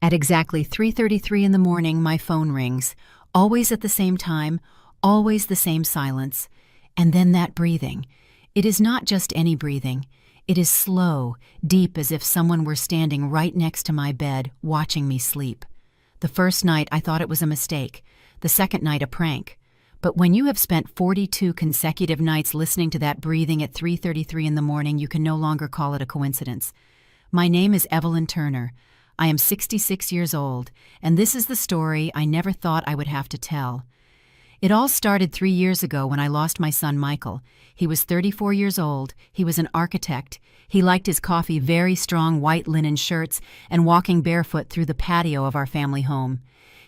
At exactly 3:33 in the morning, my phone rings, always at the same time, always the same silence, and then that breathing. It is not just any breathing. It is slow, deep, as if someone were standing right next to my bed, watching me sleep. The first night I thought it was a mistake, the second night a prank. But when you have spent 42 consecutive nights listening to that breathing at 3:33 in the morning, you can no longer call it a coincidence. My name is Evelyn Turner. I am 66 years old, and this is the story I never thought I would have to tell. It all started 3 years ago when I lost my son Michael. He was 34 years old, he was an architect, he liked his coffee very strong white linen shirts and walking barefoot through the patio of our family home.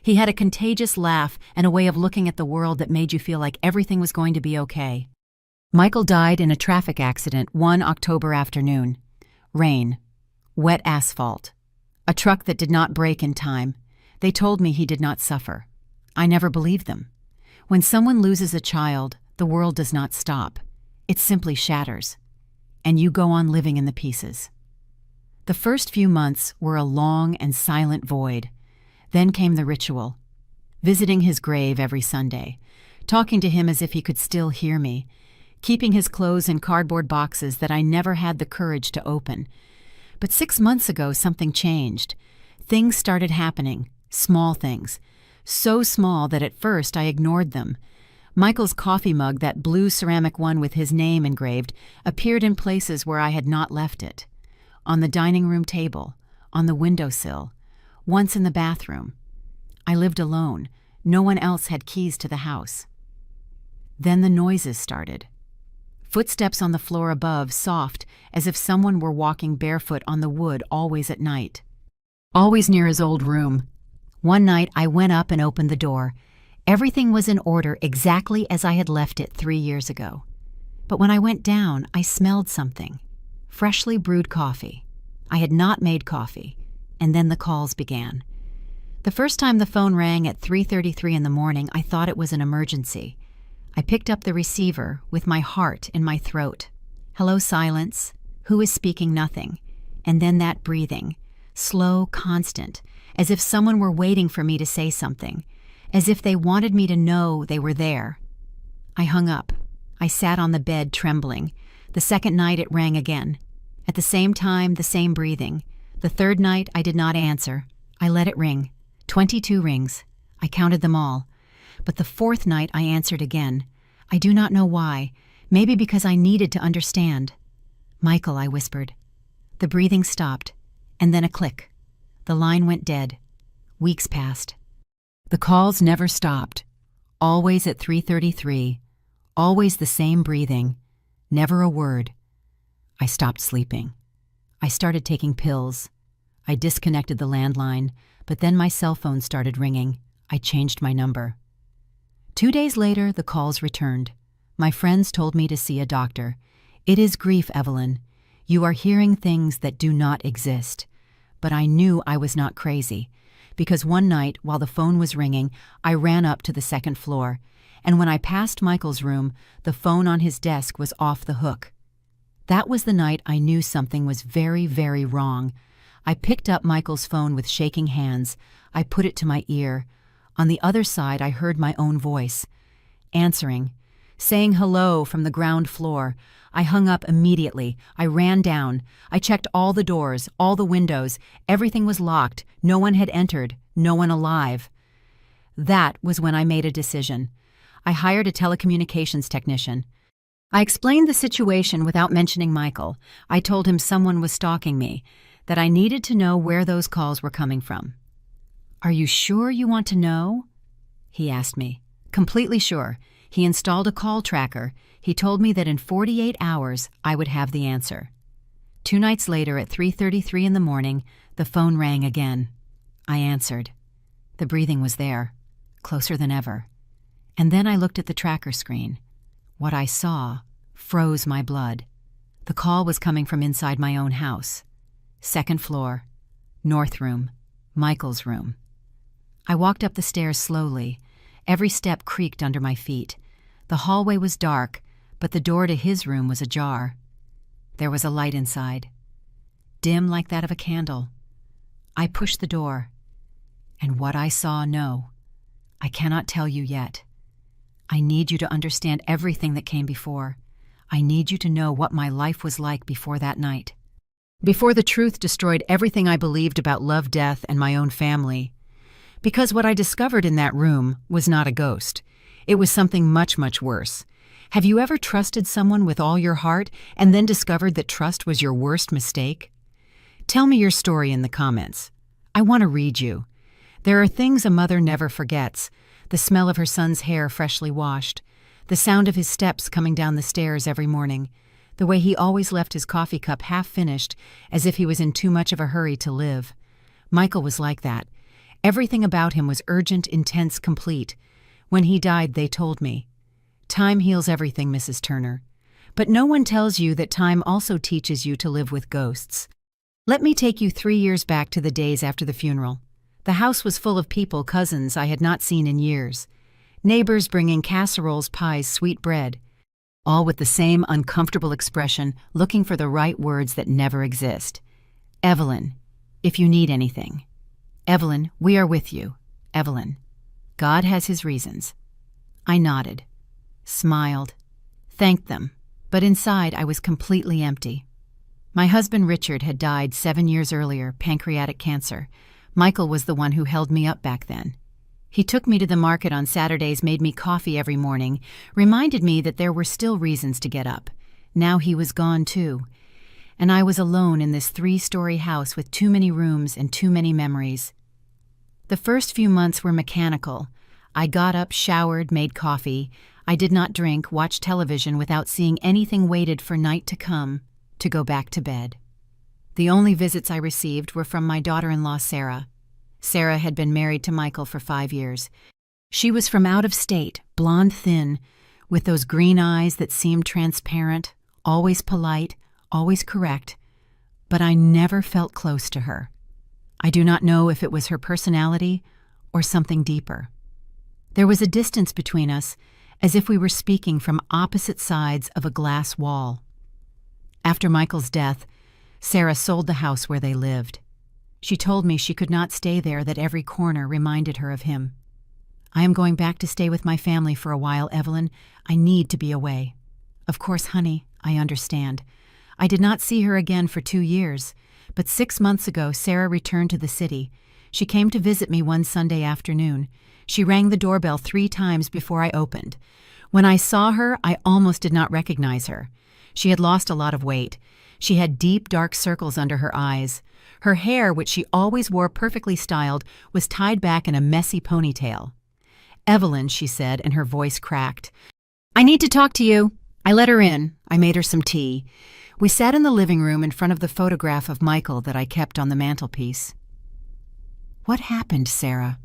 He had a contagious laugh and a way of looking at the world that made you feel like everything was going to be okay. Michael died in a traffic accident one October afternoon. Rain. Wet asphalt. A truck that did not brake in time. They told me he did not suffer. I never believed them. When someone loses a child, the world does not stop. It simply shatters. And you go on living in the pieces. The first few months were a long and silent void. Then came the ritual. Visiting his grave every Sunday. Talking to him as if he could still hear me. Keeping his clothes in cardboard boxes that I never had the courage to open. But 6 months ago, something changed. Things started happening, small things. So small that at first I ignored them. Michael's coffee mug, that blue ceramic one with his name engraved, appeared in places where I had not left it. On the dining room table, on the windowsill, once in the bathroom. I lived alone. No one else had keys to the house. Then the noises started. Footsteps on the floor above, soft, as if someone were walking barefoot on the wood always at night. Always near his old room. One night I went up and opened the door. Everything was in order exactly as I had left it 3 years ago. But when I went down, I smelled something. Freshly brewed coffee. I had not made coffee. And then the calls began. The first time the phone rang at 3:33 in the morning, I thought it was an emergency. I picked up the receiver with my heart in my throat. Hello, silence. Who is speaking? Nothing. And then that breathing. Slow, constant, as if someone were waiting for me to say something, as if they wanted me to know they were there. I hung up. I sat on the bed trembling. The second night it rang again. At the same time, the same breathing. The third night I did not answer. I let it ring. 22 rings. I counted them all. But the fourth night I answered again. I do not know why. Maybe because I needed to understand. Michael, I whispered. The breathing stopped, and then a click. The line went dead. Weeks passed. The calls never stopped. Always at 3:33. Always the same breathing. Never a word. I stopped sleeping. I started taking pills. I disconnected the landline, but then my cell phone started ringing. I changed my number. 2 days later, the calls returned. My friends told me to see a doctor. It is grief, Evelyn. You are hearing things that do not exist. But I knew I was not crazy, because one night, while the phone was ringing, I ran up to the second floor, and when I passed Michael's room, the phone on his desk was off the hook. That was the night I knew something was very, very wrong. I picked up Michael's phone with shaking hands. I put it to my ear. On the other side, I heard my own voice, answering, saying hello from the ground floor. I hung up immediately. I ran down. I checked all the doors, all the windows. Everything was locked. No one had entered. No one alive. That was when I made a decision. I hired a telecommunications technician. I explained the situation without mentioning Michael. I told him someone was stalking me, that I needed to know where those calls were coming from. Are you sure you want to know? He asked me. Completely sure. He installed a call tracker. He told me that in 48 hours I would have the answer. 2 nights later at 3:33 in the morning, the phone rang again. I answered. The breathing was there, closer than ever. And then I looked at the tracker screen. What I saw froze my blood. The call was coming from inside my own house. Second floor, north room, Michael's room. I walked up the stairs slowly. Every step creaked under my feet. The hallway was dark, but the door to his room was ajar. There was a light inside, dim like that of a candle. I pushed the door. And what I saw, no. I cannot tell you yet. I need you to understand everything that came before. I need you to know what my life was like before that night. Before the truth destroyed everything I believed about love, death, and my own family. Because what I discovered in that room was not a ghost. It was something much, much worse. Have you ever trusted someone with all your heart and then discovered that trust was your worst mistake? Tell me your story in the comments. I want to read you. There are things a mother never forgets. The smell of her son's hair freshly washed. The sound of his steps coming down the stairs every morning. The way he always left his coffee cup half finished, as if he was in too much of a hurry to live. Michael was like that. Everything about him was urgent, intense, complete. When he died, they told me, "Time heals everything, Mrs. Turner." But no one tells you that time also teaches you to live with ghosts. Let me take you 3 years back to the days after the funeral. The house was full of people, cousins I had not seen in years. Neighbors bringing casseroles, pies, sweet bread. All with the same uncomfortable expression, looking for the right words that never exist. "Evelyn, if you need anything." "Evelyn, we are with you." "Evelyn, God has his reasons." I nodded, smiled, thanked them, but inside I was completely empty. My husband Richard had died 7 years earlier, pancreatic cancer. Michael was the one who held me up back then. He took me to the market on Saturdays, made me coffee every morning, reminded me that there were still reasons to get up. Now he was gone too. And I was alone in this 3-story house with too many rooms and too many memories. The first few months were mechanical. I got up, showered, made coffee. I did not drink, watch television without seeing anything, waited for night to come, to go back to bed. The only visits I received were from my daughter-in-law, Sarah. Sarah had been married to Michael for 5 years. She was from out of state, blonde thin, with those green eyes that seemed transparent, always polite, always correct, but I never felt close to her. I do not know if it was her personality or something deeper. There was a distance between us, as if we were speaking from opposite sides of a glass wall. After Michael's death, Sarah sold the house where they lived. She told me she could not stay there, that every corner reminded her of him. "I am going back to stay with my family for a while, Evelyn. I need to be away." "Of course, honey, I understand." I did not see her again for 2 years, but 6 months ago Sarah returned to the city. She came to visit me one Sunday afternoon. She rang the doorbell 3 times before I opened. When I saw her, I almost did not recognize her. She had lost a lot of weight. She had deep, dark circles under her eyes. Her hair, which she always wore perfectly styled, was tied back in a messy ponytail. "Evelyn," she said, and her voice cracked. "I need to talk to you." I let her in. I made her some tea. We sat in the living room in front of the photograph of Michael that I kept on the mantelpiece. "What happened, Sarah?"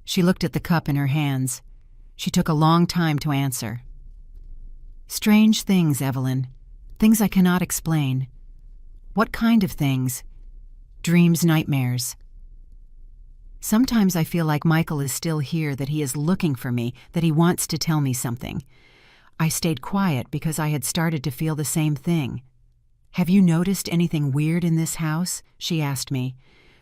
She looked at the cup in her hands. She took a long time to answer. "Strange things, Evelyn. Things I cannot explain." "What kind of things?" "Dreams, nightmares. Sometimes I feel like Michael is still here, that he is looking for me, that he wants to tell me something." I stayed quiet because I had started to feel the same thing. "Have you noticed anything weird in this house?" she asked me.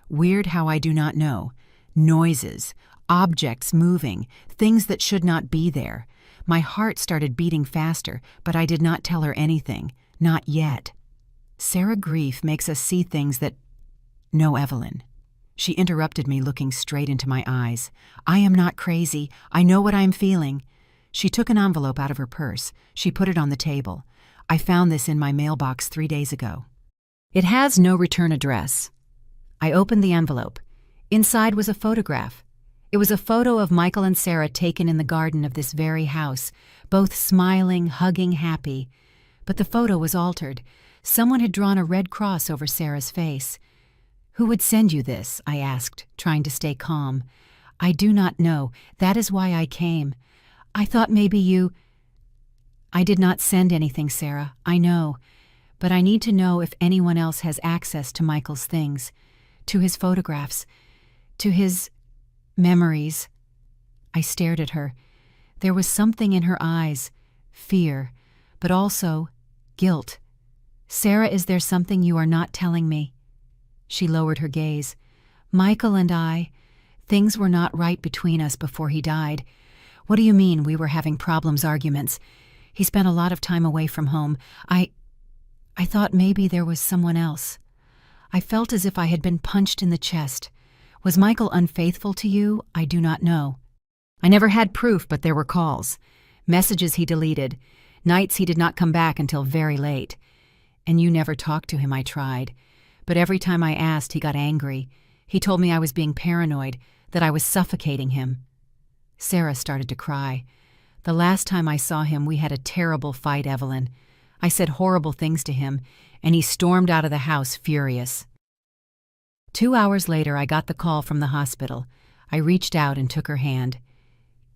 "Weird how I do not know. Noises, objects moving, things that should not be there." My heart started beating faster, but I did not tell her anything. Not yet. "Sarah, grief makes us see things that—" "No, Evelyn." She interrupted me, looking straight into my eyes. "I am not crazy. I know what I am feeling." She took an envelope out of her purse. She put it on the table. "I found this in my mailbox 3 days ago. It has no return address." I opened the envelope. Inside was a photograph. It was a photo of Michael and Sarah taken in the garden of this very house, both smiling, hugging, happy. But the photo was altered. Someone had drawn a red cross over Sarah's face. "Who would send you this?" I asked, trying to stay calm. "I do not know. That is why I came. I thought maybe you—" "I did not send anything, Sarah. I know. But I need to know if anyone else has access to Michael's things, to his photographs, to his memories." I stared at her. There was something in her eyes, fear, but also guilt. "Sarah, is there something you are not telling me?" She lowered her gaze. "Michael and I, Things were not right between us before he died. What do you mean we were having problems, arguments? He spent a lot of time away from home. I thought maybe there was someone else. I felt as if I had been punched in the chest. Was Michael unfaithful to you? I do not know. I never had proof, but there were calls. Messages he deleted. Nights he did not come back until very late. And you never talked to him, I tried. But every time I asked, he got angry. He told me I was being paranoid, that I was suffocating him. Sarah started to cry. The last time I saw him, we had a terrible fight, Evelyn. I said horrible things to him, and he stormed out of the house furious. 2 hours later, I got the call from the hospital. I reached out and took her hand.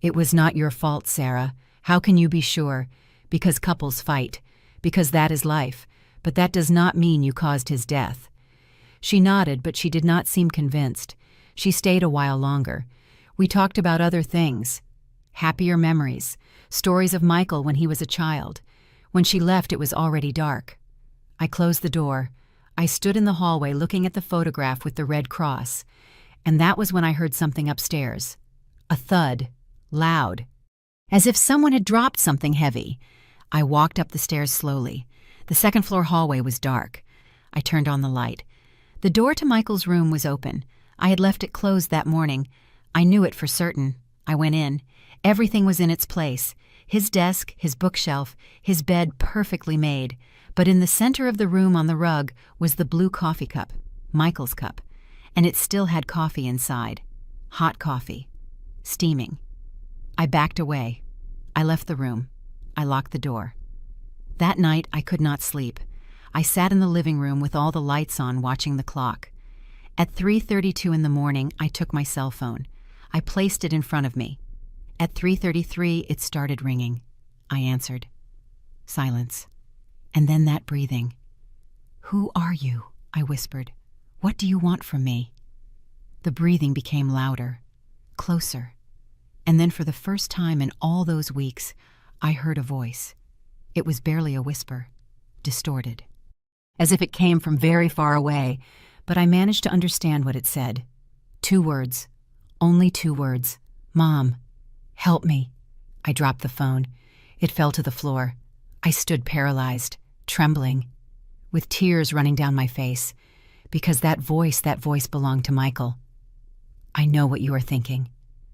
It was not your fault, Sarah. How can you be sure? Because couples fight. Because that is life. But that does not mean you caused his death. She nodded, but she did not seem convinced. She stayed a while longer. We talked about other things. Happier memories. Stories of Michael when he was a child. When she left, it was already dark. I closed the door. I stood in the hallway looking at the photograph with the red cross. And that was when I heard something upstairs. A thud. Loud. As if someone had dropped something heavy. I walked up the stairs slowly. The second-floor hallway was dark. I turned on the light. The door to Michael's room was open. I had left it closed that morning. I knew it for certain. I went in. Everything was in its place. His desk, his bookshelf, his bed perfectly made. But in the center of the room on the rug was the blue coffee cup, Michael's cup, and it still had coffee inside. Hot coffee. Steaming. I backed away. I left the room. I locked the door. That night I could not sleep. I sat in the living room with all the lights on, watching the clock. At 3:32 in the morning, I took my cell phone. I placed it in front of me. At 3:33, it started ringing. I answered. Silence. And then that breathing. "Who are you?" I whispered. "What do you want from me?" The breathing became louder, closer. And then for the first time in all those weeks, I heard a voice. It was barely a whisper, distorted. As if it came from very far away, but I managed to understand what it said. 2 words. Only 2 words. "Mom, help me." I dropped the phone. It fell to the floor. I stood paralyzed, trembling, with tears running down my face, because that voice belonged to Michael. I know what you are thinking,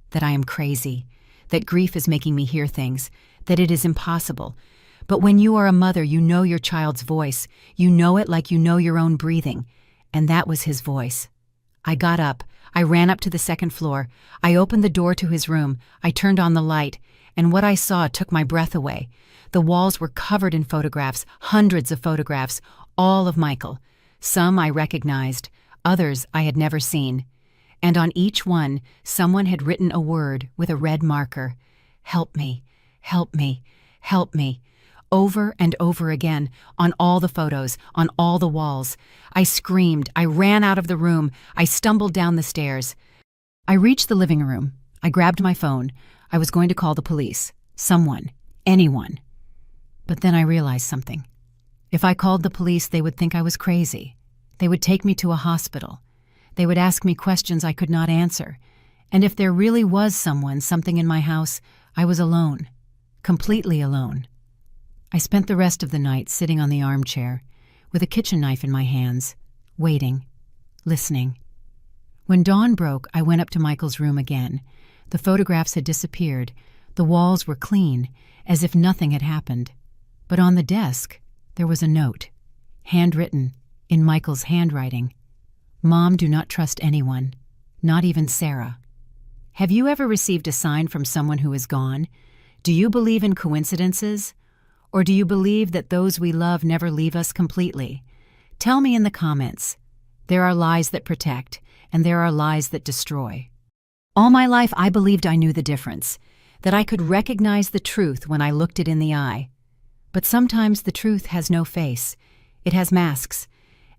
that I am crazy, that grief is making me hear things, that it is impossible. But when you are a mother, you know your child's voice. You know it like you know your own breathing. And that was his voice. I got up. I ran up to the second floor. I opened the door to his room. I turned on the light, and what I saw took my breath away. The walls were covered in photographs, hundreds of photographs, all of Michael. Some I recognized, others I had never seen. And on each one, someone had written a word with a red marker. "Help me, help me, help me." Over and over again, on all the photos, on all the walls. I screamed. I ran out of the room. I stumbled down the stairs. I reached the living room. I grabbed my phone. I was going to call the police. Someone. Anyone. But then I realized something. If I called the police, they would think I was crazy. They would take me to a hospital. They would ask me questions I could not answer. And if there really was something in my house, I was alone. Completely alone. I spent the rest of the night sitting on the armchair, with a kitchen knife in my hands, waiting, listening. When dawn broke, I went up to Michael's room again. The photographs had disappeared. The walls were clean, as if nothing had happened. But on the desk, there was a note, handwritten, in Michael's handwriting. "Mom, do not trust anyone, not even Sarah." Have you ever received a sign from someone who is gone? Do you believe in coincidences? Or do you believe that those we love never leave us completely? Tell me in the comments. There are lies that protect, and there are lies that destroy. All my life I believed I knew the difference, that I could recognize the truth when I looked it in the eye. But sometimes the truth has no face. It has masks,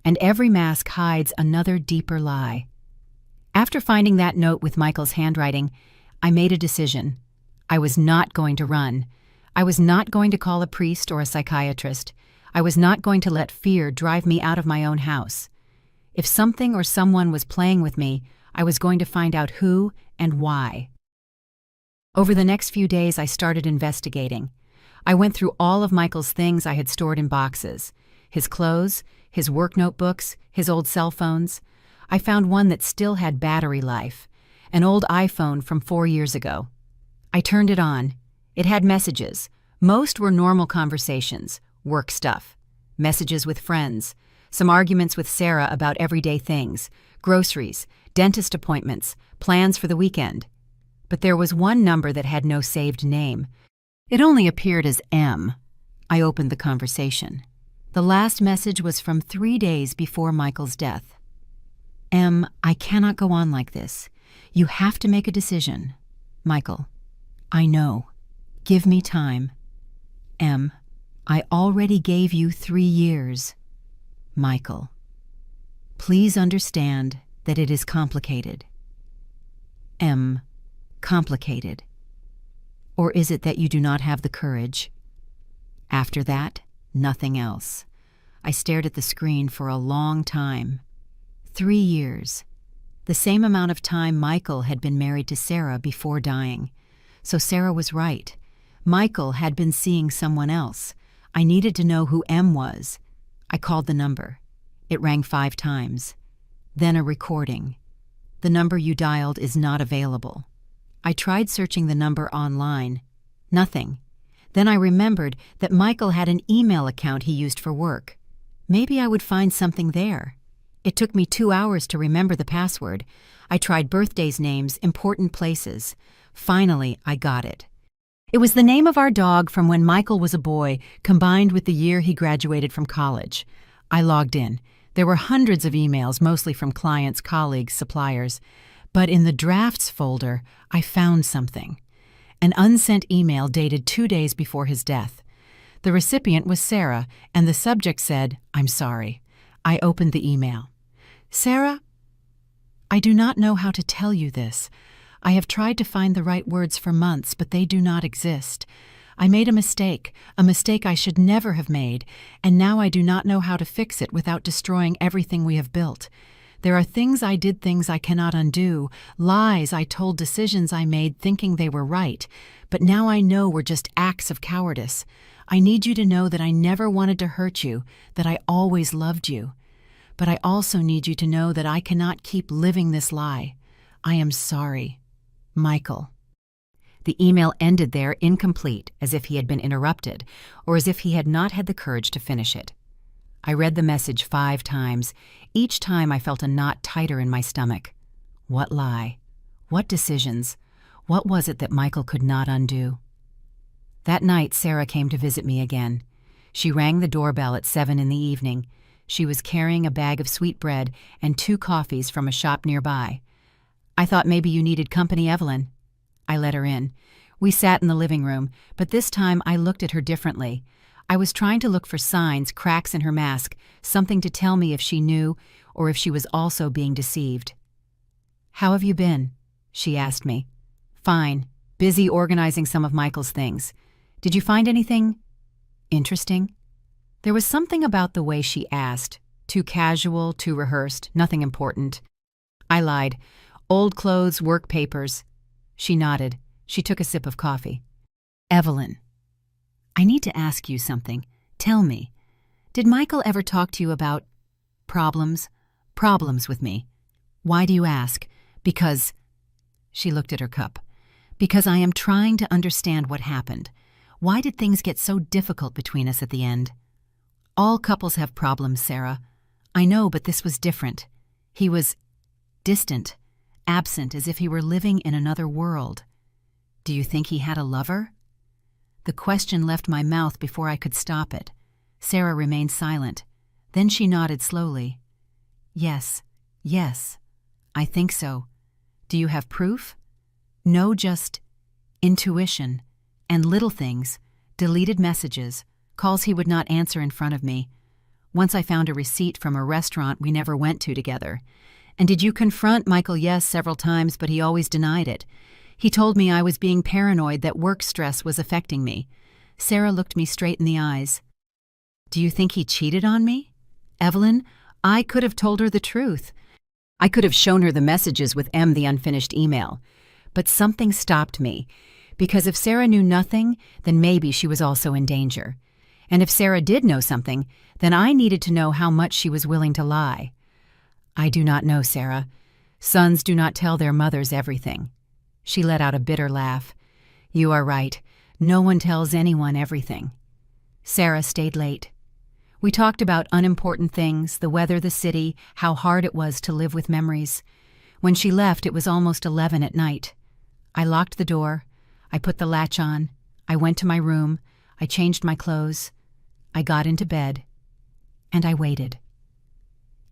and every mask hides another deeper lie. After finding that note with Michael's handwriting, I made a decision. I was not going to run. I was not going to call a priest or a psychiatrist. I was not going to let fear drive me out of my own house. If something or someone was playing with me, I was going to find out who and why. Over the next few days, I started investigating. I went through all of Michael's things I had stored in boxes. His clothes, his work notebooks, his old cell phones. I found one that still had battery life, an old iPhone from 4 years ago. I turned it on. It had messages. Most were normal conversations, work stuff, messages with friends, some arguments with Sarah about everyday things, groceries, dentist appointments, plans for the weekend. But there was one number that had no saved name. It only appeared as M. I opened the conversation. The last message was from 3 days before Michael's death. M, I cannot go on like this. You have to make a decision. Michael, I know. Give me time. M, I already gave you 3 years. Michael, please understand that it is complicated. M, complicated. Or is it that you do not have the courage? After that, nothing else. I stared at the screen for a long time. 3 years. The same amount of time Michael had been married to Sarah before dying. So Sarah was right. Michael had been seeing someone else. I needed to know who M was. I called the number. It rang 5 times. Then a recording. The number you dialed is not available. I tried searching the number online. Nothing. Then I remembered that Michael had an email account he used for work. Maybe I would find something there. It took me 2 hours to remember the password. I tried birthdays, names, important places. Finally, I got it. It was the name of our dog from when Michael was a boy, combined with the year he graduated from college. I logged in. There were hundreds of emails, mostly from clients, colleagues, suppliers. But in the drafts folder, I found something. An unsent email dated 2 days before his death. The recipient was Sarah, and the subject said, "I'm sorry." I opened the email. "Sarah, I do not know how to tell you this. I have tried to find the right words for months, but they do not exist. I made a mistake I should never have made, and now I do not know how to fix it without destroying everything we have built. There are things I cannot undo, lies I told, decisions I made thinking they were right, but now I know were just acts of cowardice. I need you to know that I never wanted to hurt you, that I always loved you. But I also need you to know that I cannot keep living this lie. I am sorry. Michael." The email ended there, incomplete, as if he had been interrupted, or as if he had not had the courage to finish it. I read the message 5 times. Each time I felt a knot tighter in my stomach. What lie? What decisions? What was it that Michael could not undo? That night, Sarah came to visit me again. She rang the doorbell at 7 in the evening. She was carrying a bag of sweetbread and 2 coffees from a shop nearby. "I thought maybe you needed company, Evelyn." I let her in. We sat in the living room, but this time I looked at her differently. I was trying to look for signs, cracks in her mask, something to tell me if she knew or if she was also being deceived. "How have you been?" she asked me. "Fine. Busy organizing some of Michael's things. Did you find anything interesting?" There was something about the way she asked. Too casual, too rehearsed, nothing important. I lied. "Old clothes, work papers." She nodded. She took a sip of coffee. "Evelyn, I need to ask you something. Tell me, did Michael ever talk to you about problems with me? Why do you ask?" "Because," she looked at her cup, "because I am trying to understand what happened. Why did things get so difficult between us at the end?" "All couples have problems, Sarah. I know, but this was different. He was distant, absent, as if he were living in another world. Do you think he had a lover?" The question left my mouth before I could stop it. Sarah remained silent. Then she nodded slowly. Yes, I think so. Do you have proof?" "No, just intuition. And little things, deleted messages, calls he would not answer in front of me. Once I found a receipt from a restaurant we never went to together." "And did you confront Michael?" "Yes, several times, but he always denied it. He told me I was being paranoid, that work stress was affecting me." Sarah looked me straight in the eyes. "Do you think he cheated on me?" "Evelyn, I could have told her the truth." I could have shown her the messages with the unfinished email, but something stopped me, because if Sarah knew nothing, then maybe she was also in danger. And if Sarah did know something, then I needed to know how much she was willing to lie. I do not know, Sarah. Sons do not tell their mothers everything. She let out a bitter laugh. You are right. No one tells anyone everything. Sarah stayed late. We talked about unimportant things, the weather, the city, how hard it was to live with memories. When she left, it was almost 11 at night. I locked the door. I put the latch on. I went to my room. I changed my clothes. I got into bed. And I waited.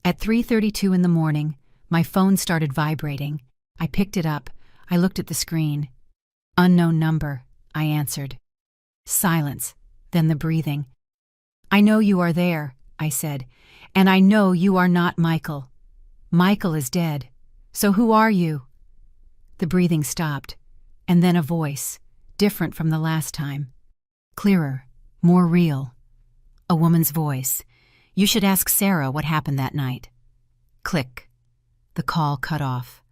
At 3:32 in the morning, my phone started vibrating. I picked it up. I looked at the screen. Unknown number, I answered. Silence, then the breathing. I know you are there, I said, and I know you are not Michael. Michael is dead. So who are you? The breathing stopped, and then a voice, different from the last time. Clearer, more real. A woman's voice. You should ask Sarah what happened that night. Click. The call cut off.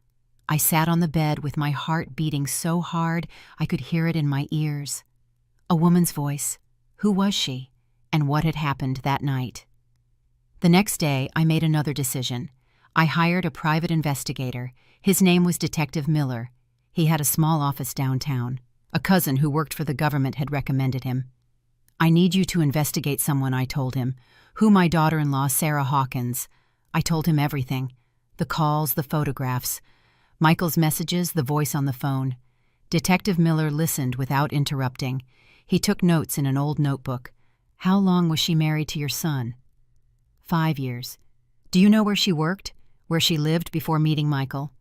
I sat on the bed with my heart beating so hard I could hear it in my ears. A woman's voice. Who was she? And what had happened that night? The next day, I made another decision. I hired a private investigator. His name was Detective Miller. He had a small office downtown. A cousin who worked for the government had recommended him. I need you to investigate someone, I told him. Who my daughter-in-law, Sarah Hawkins. I told him everything. The calls, the photographs. Michael's messages, the voice on the phone. Detective Miller listened without interrupting. He took notes in an old notebook. How long was she married to your son? 5 years. Do you know where she worked? Where she lived before meeting Michael?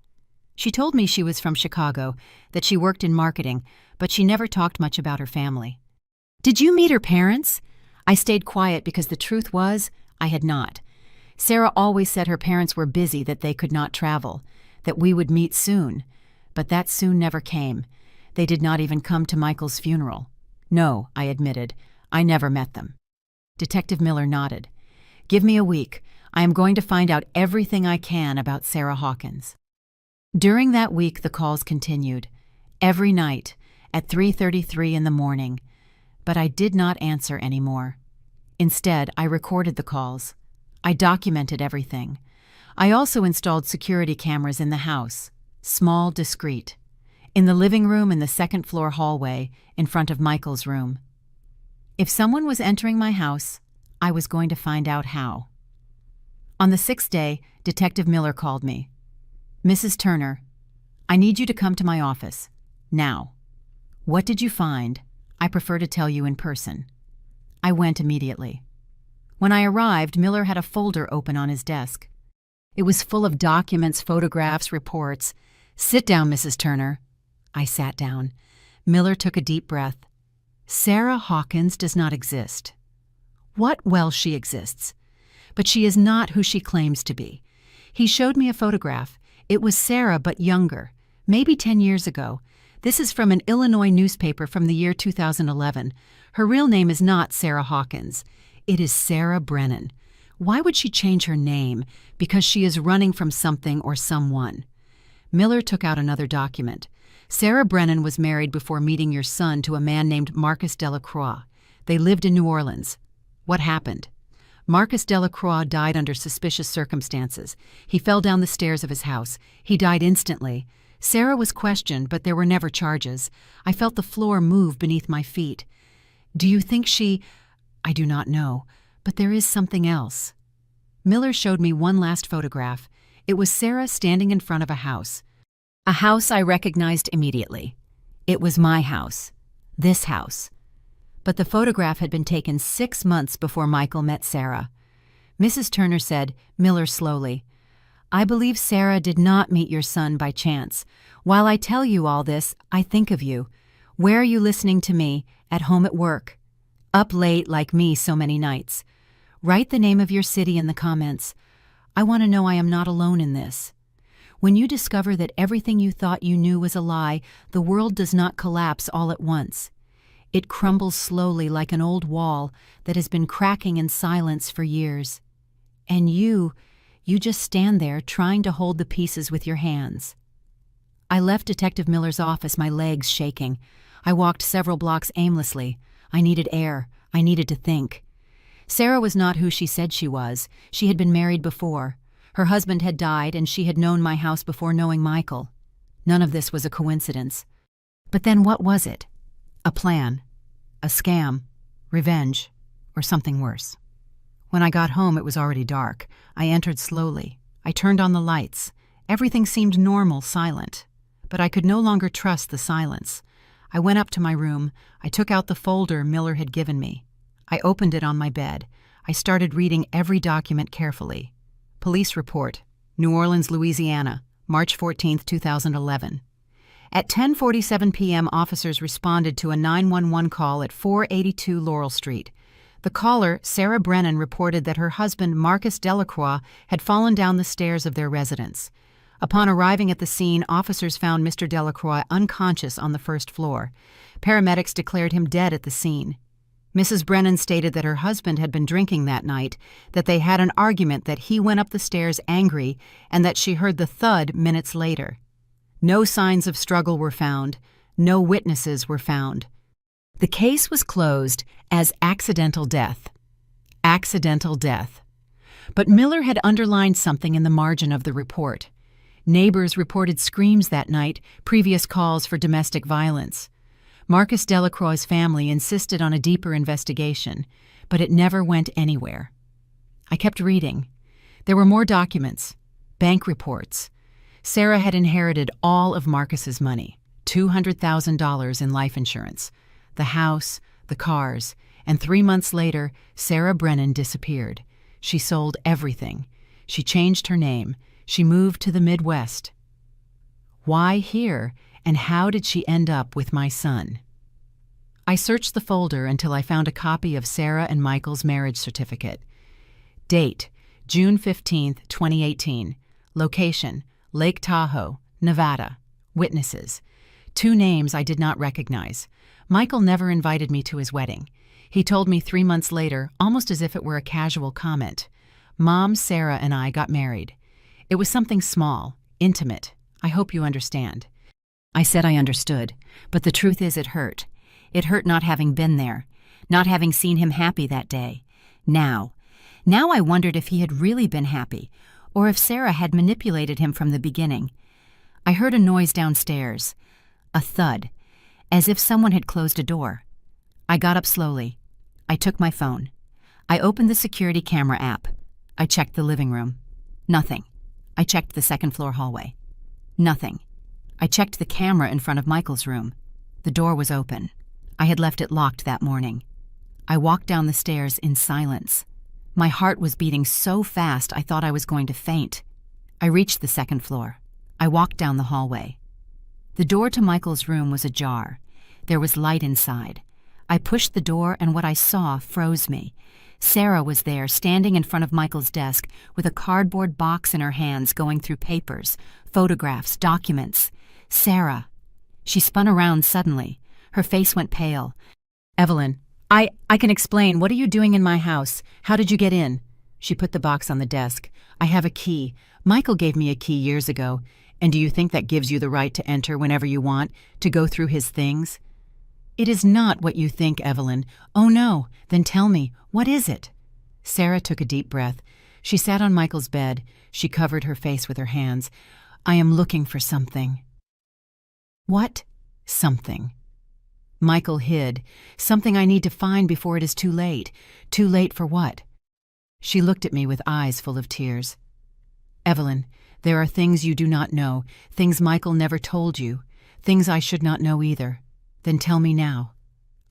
She told me she was from Chicago, that she worked in marketing, but she never talked much about her family. Did you meet her parents? I stayed quiet because the truth was, I had not. Sarah always said her parents were busy, that they could not travel, that we would meet soon. But that soon never came. They did not even come to Michael's funeral. No, I admitted. I never met them. Detective Miller nodded. Give me a week. I am going to find out everything I can about Sarah Hawkins. During that week, the calls continued. Every night, at 3:33 in the morning. But I did not answer anymore. Instead, I recorded the calls. I documented everything. I also installed security cameras in the house, small, discreet, in the living room and the second-floor hallway in front of Michael's room. If someone was entering my house, I was going to find out how. On the 6th day, Detective Miller called me. Mrs. Turner, I need you to come to my office. Now. What did you find? I prefer to tell you in person. I went immediately. When I arrived, Miller had a folder open on his desk. It was full of documents, photographs, reports. Sit down, Mrs. Turner. I sat down. Miller took a deep breath. Sarah Hawkins does not exist. What? Well, she exists. But she is not who she claims to be. He showed me a photograph. It was Sarah, but younger, maybe 10 years ago. This is from an Illinois newspaper from the year 2011. Her real name is not Sarah Hawkins. It is Sarah Brennan. Why would she change her name? Because she is running from something or someone. Miller took out another document. Sarah Brennan was married before meeting your son to a man named Marcus Delacroix. They lived in New Orleans. What happened? Marcus Delacroix died under suspicious circumstances. He fell down the stairs of his house. He died instantly. Sarah was questioned, but there were never charges. I felt the floor move beneath my feet. Do you think she... I do not know, but there is something else. Miller showed me one last photograph. It was Sarah standing in front of a house. A house I recognized immediately. It was my house. This house. But the photograph had been taken 6 months before Michael met Sarah. Mrs. Turner said, Miller slowly, I believe Sarah did not meet your son by chance. While I tell you all this, I think of you. Where are you listening to me? At home, at work. Up late like me so many nights. Write the name of your city in the comments. I want to know I am not alone in this. When you discover that everything you thought you knew was a lie, the world does not collapse all at once. It crumbles slowly like an old wall that has been cracking in silence for years. And you You just stand there trying to hold the pieces with your hands. I left Detective Miller's office, my legs shaking. I walked several blocks aimlessly. I needed air. I needed to think. Sarah was not who she said she was. She had been married before. Her husband had died, and she had known my house before knowing Michael. None of this was a coincidence. But then what was it? A plan? A scam? Revenge? Or something worse? When I got home, it was already dark. I entered slowly. I turned on the lights. Everything seemed normal, silent. But I could no longer trust the silence. I went up to my room. I took out the folder Miller had given me. I opened it on my bed. I started reading every document carefully. Police report, New Orleans, Louisiana, March 14, 2011. At 10:47 p.m., officers responded to a 911 call at 482 Laurel Street. The caller, Sarah Brennan, reported that her husband, Marcus Delacroix, had fallen down the stairs of their residence. Upon arriving at the scene, officers found Mr. Delacroix unconscious on the first floor. Paramedics declared him dead at the scene. Mrs. Brennan stated that her husband had been drinking that night, that they had an argument, that he went up the stairs angry, and that she heard the thud minutes later. No signs of struggle were found. No witnesses were found. The case was closed as accidental death. Accidental death. But Miller had underlined something in the margin of the report. Neighbors reported screams that night, previous calls for domestic violence. Marcus Delacroix's family insisted on a deeper investigation, but it never went anywhere. I kept reading. There were more documents, bank reports. Sarah had inherited all of Marcus's money, $200,000 in life insurance, the house, the cars, and 3 months later, Sarah Brennan disappeared. She sold everything. She changed her name. She moved to the Midwest. Why here, and how did she end up with my son? I searched the folder until I found a copy of Sarah and Michael's marriage certificate. Date, June 15, 2018. Location, Lake Tahoe, Nevada. Witnesses, 2 names I did not recognize. Michael never invited me to his wedding. He told me 3 months later, almost as if it were a casual comment. Mom, Sarah, and I got married. It was something small, intimate. I hope you understand. I said I understood, but the truth is it hurt. It hurt not having been there, not having seen him happy that day. Now I wondered if he had really been happy, or if Sarah had manipulated him from the beginning. I heard a noise downstairs, a thud, as if someone had closed a door. I got up slowly. I took my phone. I opened the security camera app. I checked the living room. Nothing. I checked the second-floor hallway. Nothing. I checked the camera in front of Michael's room. The door was open. I had left it locked that morning. I walked down the stairs in silence. My heart was beating so fast I thought I was going to faint. I reached the second floor. I walked down the hallway. The door to Michael's room was ajar. There was light inside. I pushed the door, and what I saw froze me. Sarah was there, standing in front of Michael's desk, with a cardboard box in her hands, going through papers, photographs, documents. Sarah. She spun around suddenly. Her face went pale. Evelyn, I can explain. What are you doing in my house? How did you get in? She put the box on the desk. I have a key. Michael gave me a key years ago. And do you think that gives you the right to enter whenever you want, to go through his things? It is not what you think, Evelyn. Oh no, then tell me, what is it? Sarah took a deep breath. She sat on Michael's bed. She covered her face with her hands. I am looking for something. What? Something. Michael hid. Something I need to find before it is too late. Too late for what? She looked at me with eyes full of tears. Evelyn, there are things you do not know, things Michael never told you, things I should not know either. Then tell me now.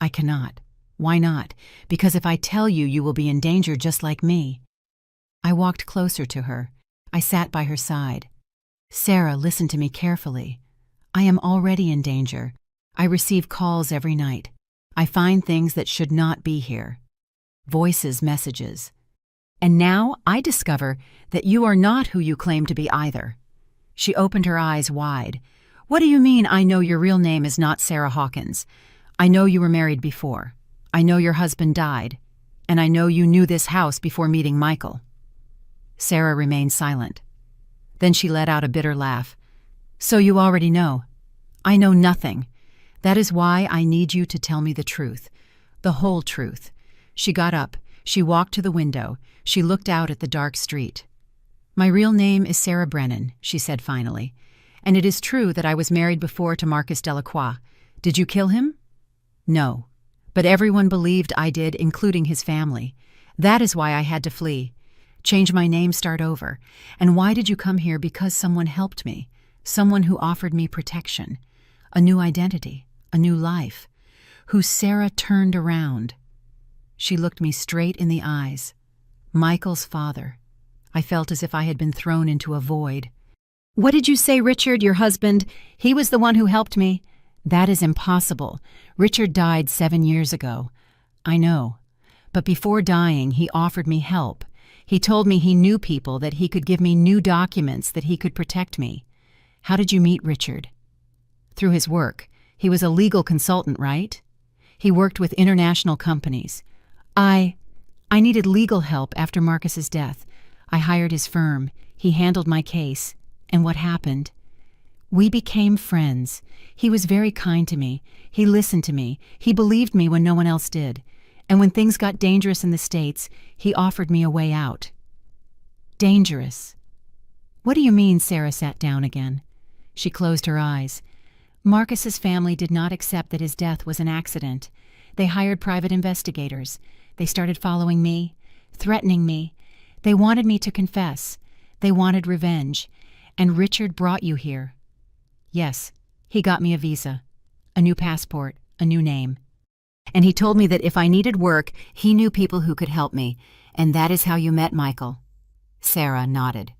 I cannot. Why not? Because if I tell you, you will be in danger just like me. I walked closer to her. I sat by her side. Sarah, listen to me carefully. I am already in danger. I receive calls every night. I find things that should not be here. Voices, messages. And now I discover that you are not who you claim to be either. She opened her eyes wide. What do you mean I know your real name is not Sarah Hawkins? I know you were married before. I know your husband died. And I know you knew this house before meeting Michael. Sarah remained silent. Then she let out a bitter laugh. So you already know. I know nothing. That is why I need you to tell me the truth. The whole truth. She got up. She walked to the window. She looked out at the dark street. My real name is Sarah Brennan, she said finally. And it is true that I was married before to Marcus Delacroix. Did you kill him? No. But everyone believed I did, including his family. That is why I had to flee. Change my name, start over. And why did you come here? Because someone helped me. Someone who offered me protection. A new identity. A new life. Who Sarah turned around. She looked me straight in the eyes. Michael's father. I felt as if I had been thrown into a void. What did you say, Richard, your husband? He was the one who helped me. That is impossible. Richard died 7 years ago. I know. But before dying, he offered me help. He told me he knew people, that he could give me new documents, that he could protect me. How did you meet Richard? Through his work. He was a legal consultant, right? He worked with international companies. I needed legal help after Marcus's death. I hired his firm. He handled my case. And what happened? We became friends. He was very kind to me. He listened to me. He believed me when no one else did. And when things got dangerous in the States, he offered me a way out. Dangerous. What do you mean? Sarah sat down again. She closed her eyes. Marcus's family did not accept that his death was an accident. They hired private investigators. They started following me, threatening me. They wanted me to confess. They wanted revenge. And Richard brought you here. Yes, he got me a visa, a new passport, a new name. And he told me that if I needed work, he knew people who could help me. And that is how you met Michael. Sarah nodded.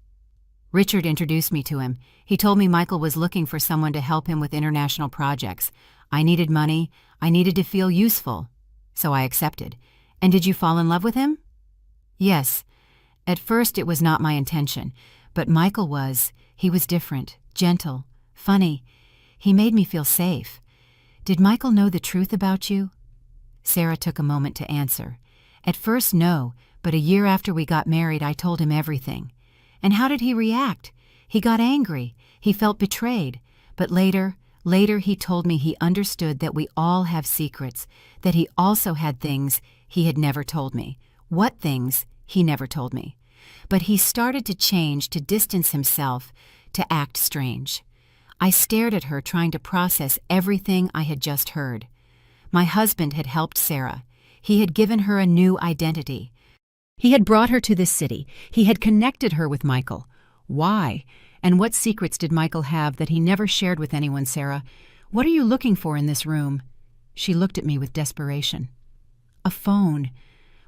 Richard introduced me to him. He told me Michael was looking for someone to help him with international projects. I needed money. I needed to feel useful. So I accepted. And did you fall in love with him? Yes. At first it was not my intention. But Michael was. He was different, gentle, funny. He made me feel safe. Did Michael know the truth about you? Sarah took a moment to answer. At first, no, but a year after we got married, I told him everything. And how did he react? He got angry. He felt betrayed. But later he told me he understood that we all have secrets, that he also had things he had never told me. What things, he never told me. But he started to change, to distance himself, to act strange. I stared at her, trying to process everything I had just heard. My husband had helped Sarah. He had given her a new identity. He had brought her to this city. He had connected her with Michael. Why? And what secrets did Michael have that he never shared with anyone, Sarah? What are you looking for in this room? She looked at me with desperation. A phone.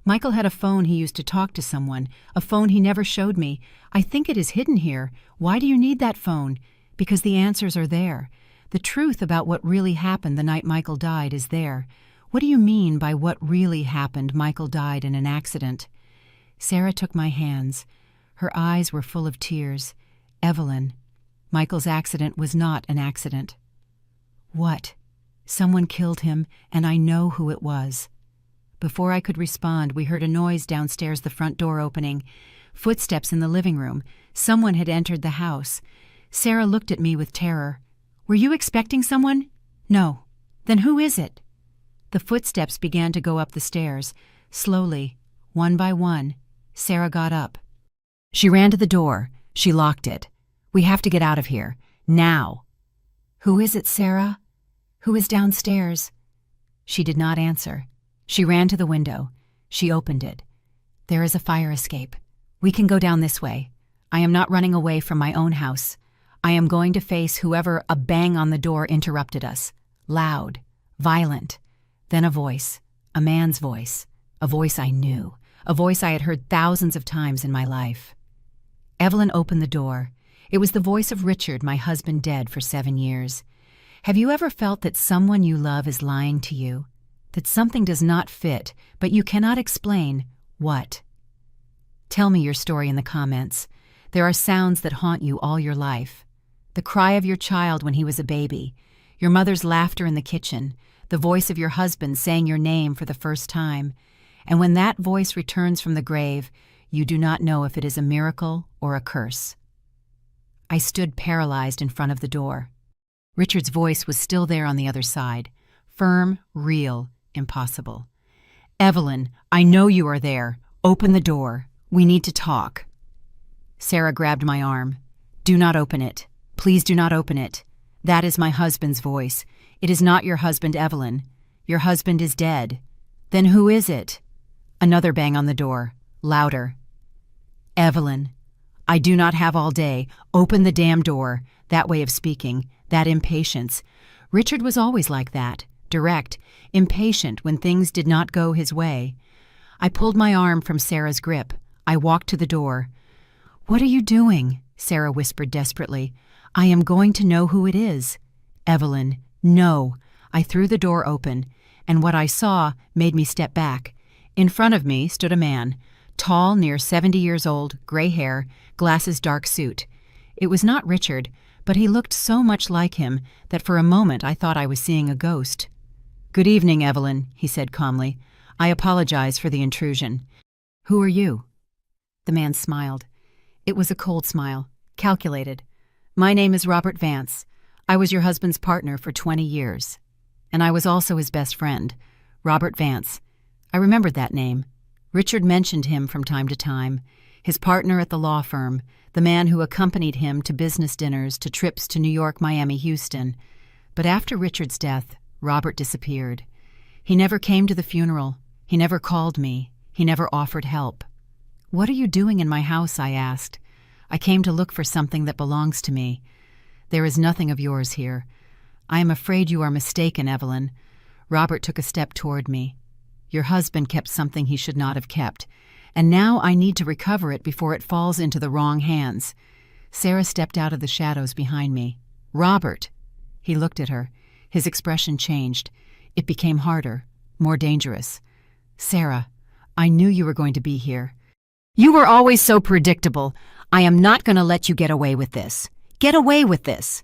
Michael had a phone he used to talk to someone, a phone he never showed me. I think it is hidden here. Why do you need that phone? Because the answers are there. The truth about what really happened the night Michael died is there. What do you mean by what really happened? Michael died in an accident. Sarah took my hands. Her eyes were full of tears. Evelyn, Michael's accident was not an accident. What? Someone killed him, and I know who it was. Before I could respond, we heard a noise downstairs, the front door opening. Footsteps in the living room. Someone had entered the house. Sarah looked at me with terror. Were you expecting someone? No. Then who is it? The footsteps began to go up the stairs. Slowly, one by one, Sarah got up. She ran to the door. She locked it. We have to get out of here. Now. Who is it, Sarah? Who is downstairs? She did not answer. She ran to the window. She opened it. There is a fire escape. We can go down this way. I am not running away from my own house. I am going to face whoever. A bang on the door interrupted us. Loud, violent. Then a voice, a man's voice, a voice I knew, a voice I had heard thousands of times in my life. Evelyn opened the door. It was the voice of Richard, my husband dead for 7 years. Have you ever felt that someone you love is lying to you? That something does not fit, but you cannot explain what? Tell me your story in the comments. There are sounds that haunt you all your life. The cry of your child when he was a baby, your mother's laughter in the kitchen, the voice of your husband saying your name for the first time. And when that voice returns from the grave, You do not know if it is a miracle or a curse." I stood paralyzed in front of the door. Richard's voice was still there on the other side. Firm, real, impossible. "Evelyn, I know you are there. Open the door. We need to talk." Sarah grabbed my arm. "Do not open it. Please do not open it. That is my husband's voice. It is not your husband, Evelyn. Your husband is dead." "Then who is it?" Another bang on the door, louder. "Evelyn, I do not have all day. Open the damn door." That way of speaking, that impatience. Richard was always like that, direct, impatient when things did not go his way. I pulled my arm from Sarah's grip. I walked to the door. "What are you doing?" Sarah whispered desperately. "I am going to know who it is." "Evelyn, no." I threw the door open, and what I saw made me step back. In front of me stood a man, tall, near 70 years old, gray hair, glasses, dark suit. It was not Richard, but he looked so much like him that for a moment I thought I was seeing a ghost. "Good evening, Evelyn," he said calmly. "I apologize for the intrusion." "Who are you?" The man smiled. It was a cold smile, calculated. "My name is Robert Vance. I was your husband's partner for 20 years. And I was also his best friend, Robert Vance." I remembered that name. Richard mentioned him from time to time, his partner at the law firm, the man who accompanied him to business dinners, to trips to New York, Miami, Houston. But after Richard's death, Robert disappeared. He never came to the funeral. He never called me. He never offered help. "What are you doing in my house?" I asked. "I came to look for something that belongs to me. There is nothing of yours here. I am afraid you are mistaken, Evelyn." Robert took a step toward me. "Your husband kept something he should not have kept, and now I need to recover it before it falls into the wrong hands." Sarah stepped out of the shadows behind me. "Robert!" He looked at her. His expression changed. It became harder, more dangerous. "Sarah, I knew you were going to be here." "You were always so predictable. I am not going to let you get away with this. Get away with this."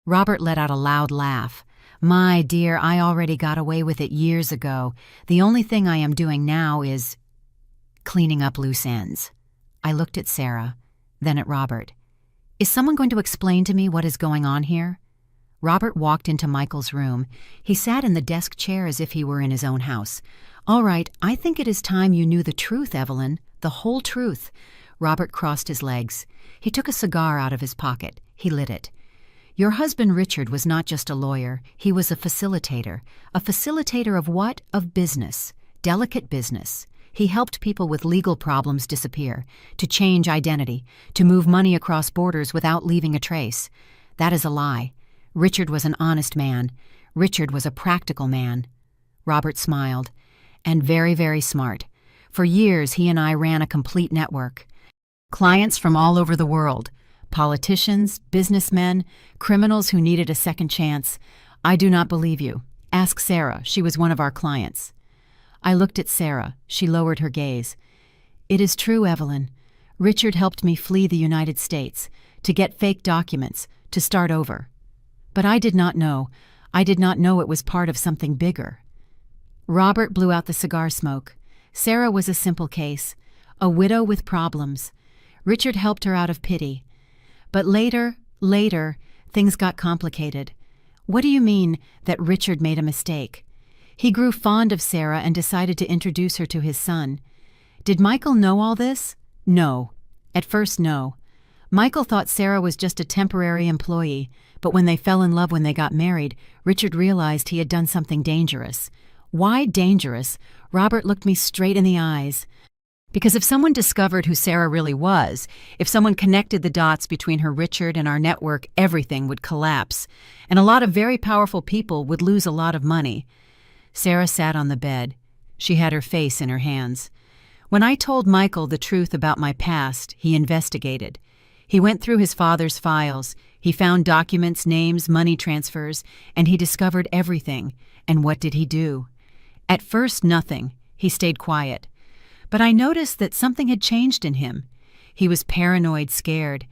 Robert let out a loud laugh. "My dear, I already got away with it years ago. The only thing I am doing now is cleaning up loose ends." I looked at Sarah, then at Robert. "Is someone going to explain to me what is going on here?" Robert walked into Michael's room. He sat in the desk chair as if he were in his own house. "All right, I think it is time you knew the truth, Evelyn, the whole truth." Robert crossed his legs. He took a cigar out of his pocket. He lit it. "Your husband Richard was not just a lawyer. He was a facilitator. A facilitator of what? Of business. Delicate business. He helped people with legal problems disappear, to change identity, to move money across borders without leaving a trace. That is a lie. Richard was an honest man. Richard was a practical man." Robert smiled. "And very, very smart. For years he and I ran a complete network. Clients from all over the world. Politicians, businessmen, criminals who needed a second chance. I do not believe you. Ask Sarah. She was one of our clients." I looked at Sarah. She lowered her gaze. "It is true, Evelyn. Richard helped me flee the United States, to get fake documents, to start over. But I did not know. I did not know it was part of something bigger." Robert blew out the cigar smoke. Sarah was a simple case, a widow with problems. Richard helped her out of pity. But later, things got complicated. "What do you mean that Richard made a mistake?" "He grew fond of Sarah and decided to introduce her to his son." "Did Michael know all this?" "No. At first, no. Michael thought Sarah was just a temporary employee, but when they fell in love when they got married, Richard realized he had done something dangerous." "Why dangerous?" Robert looked me straight in the eyes. "Because if someone discovered who Sarah really was, if someone connected the dots between her Richard and our network, everything would collapse, and a lot of very powerful people would lose a lot of money." Sarah sat on the bed. She had her face in her hands. "When I told Michael the truth about my past, he investigated. He went through his father's files. He found documents, names, money transfers, and he discovered everything. And what did he do? At first, nothing. He stayed quiet. But I noticed that something had changed in him. He was paranoid, scared.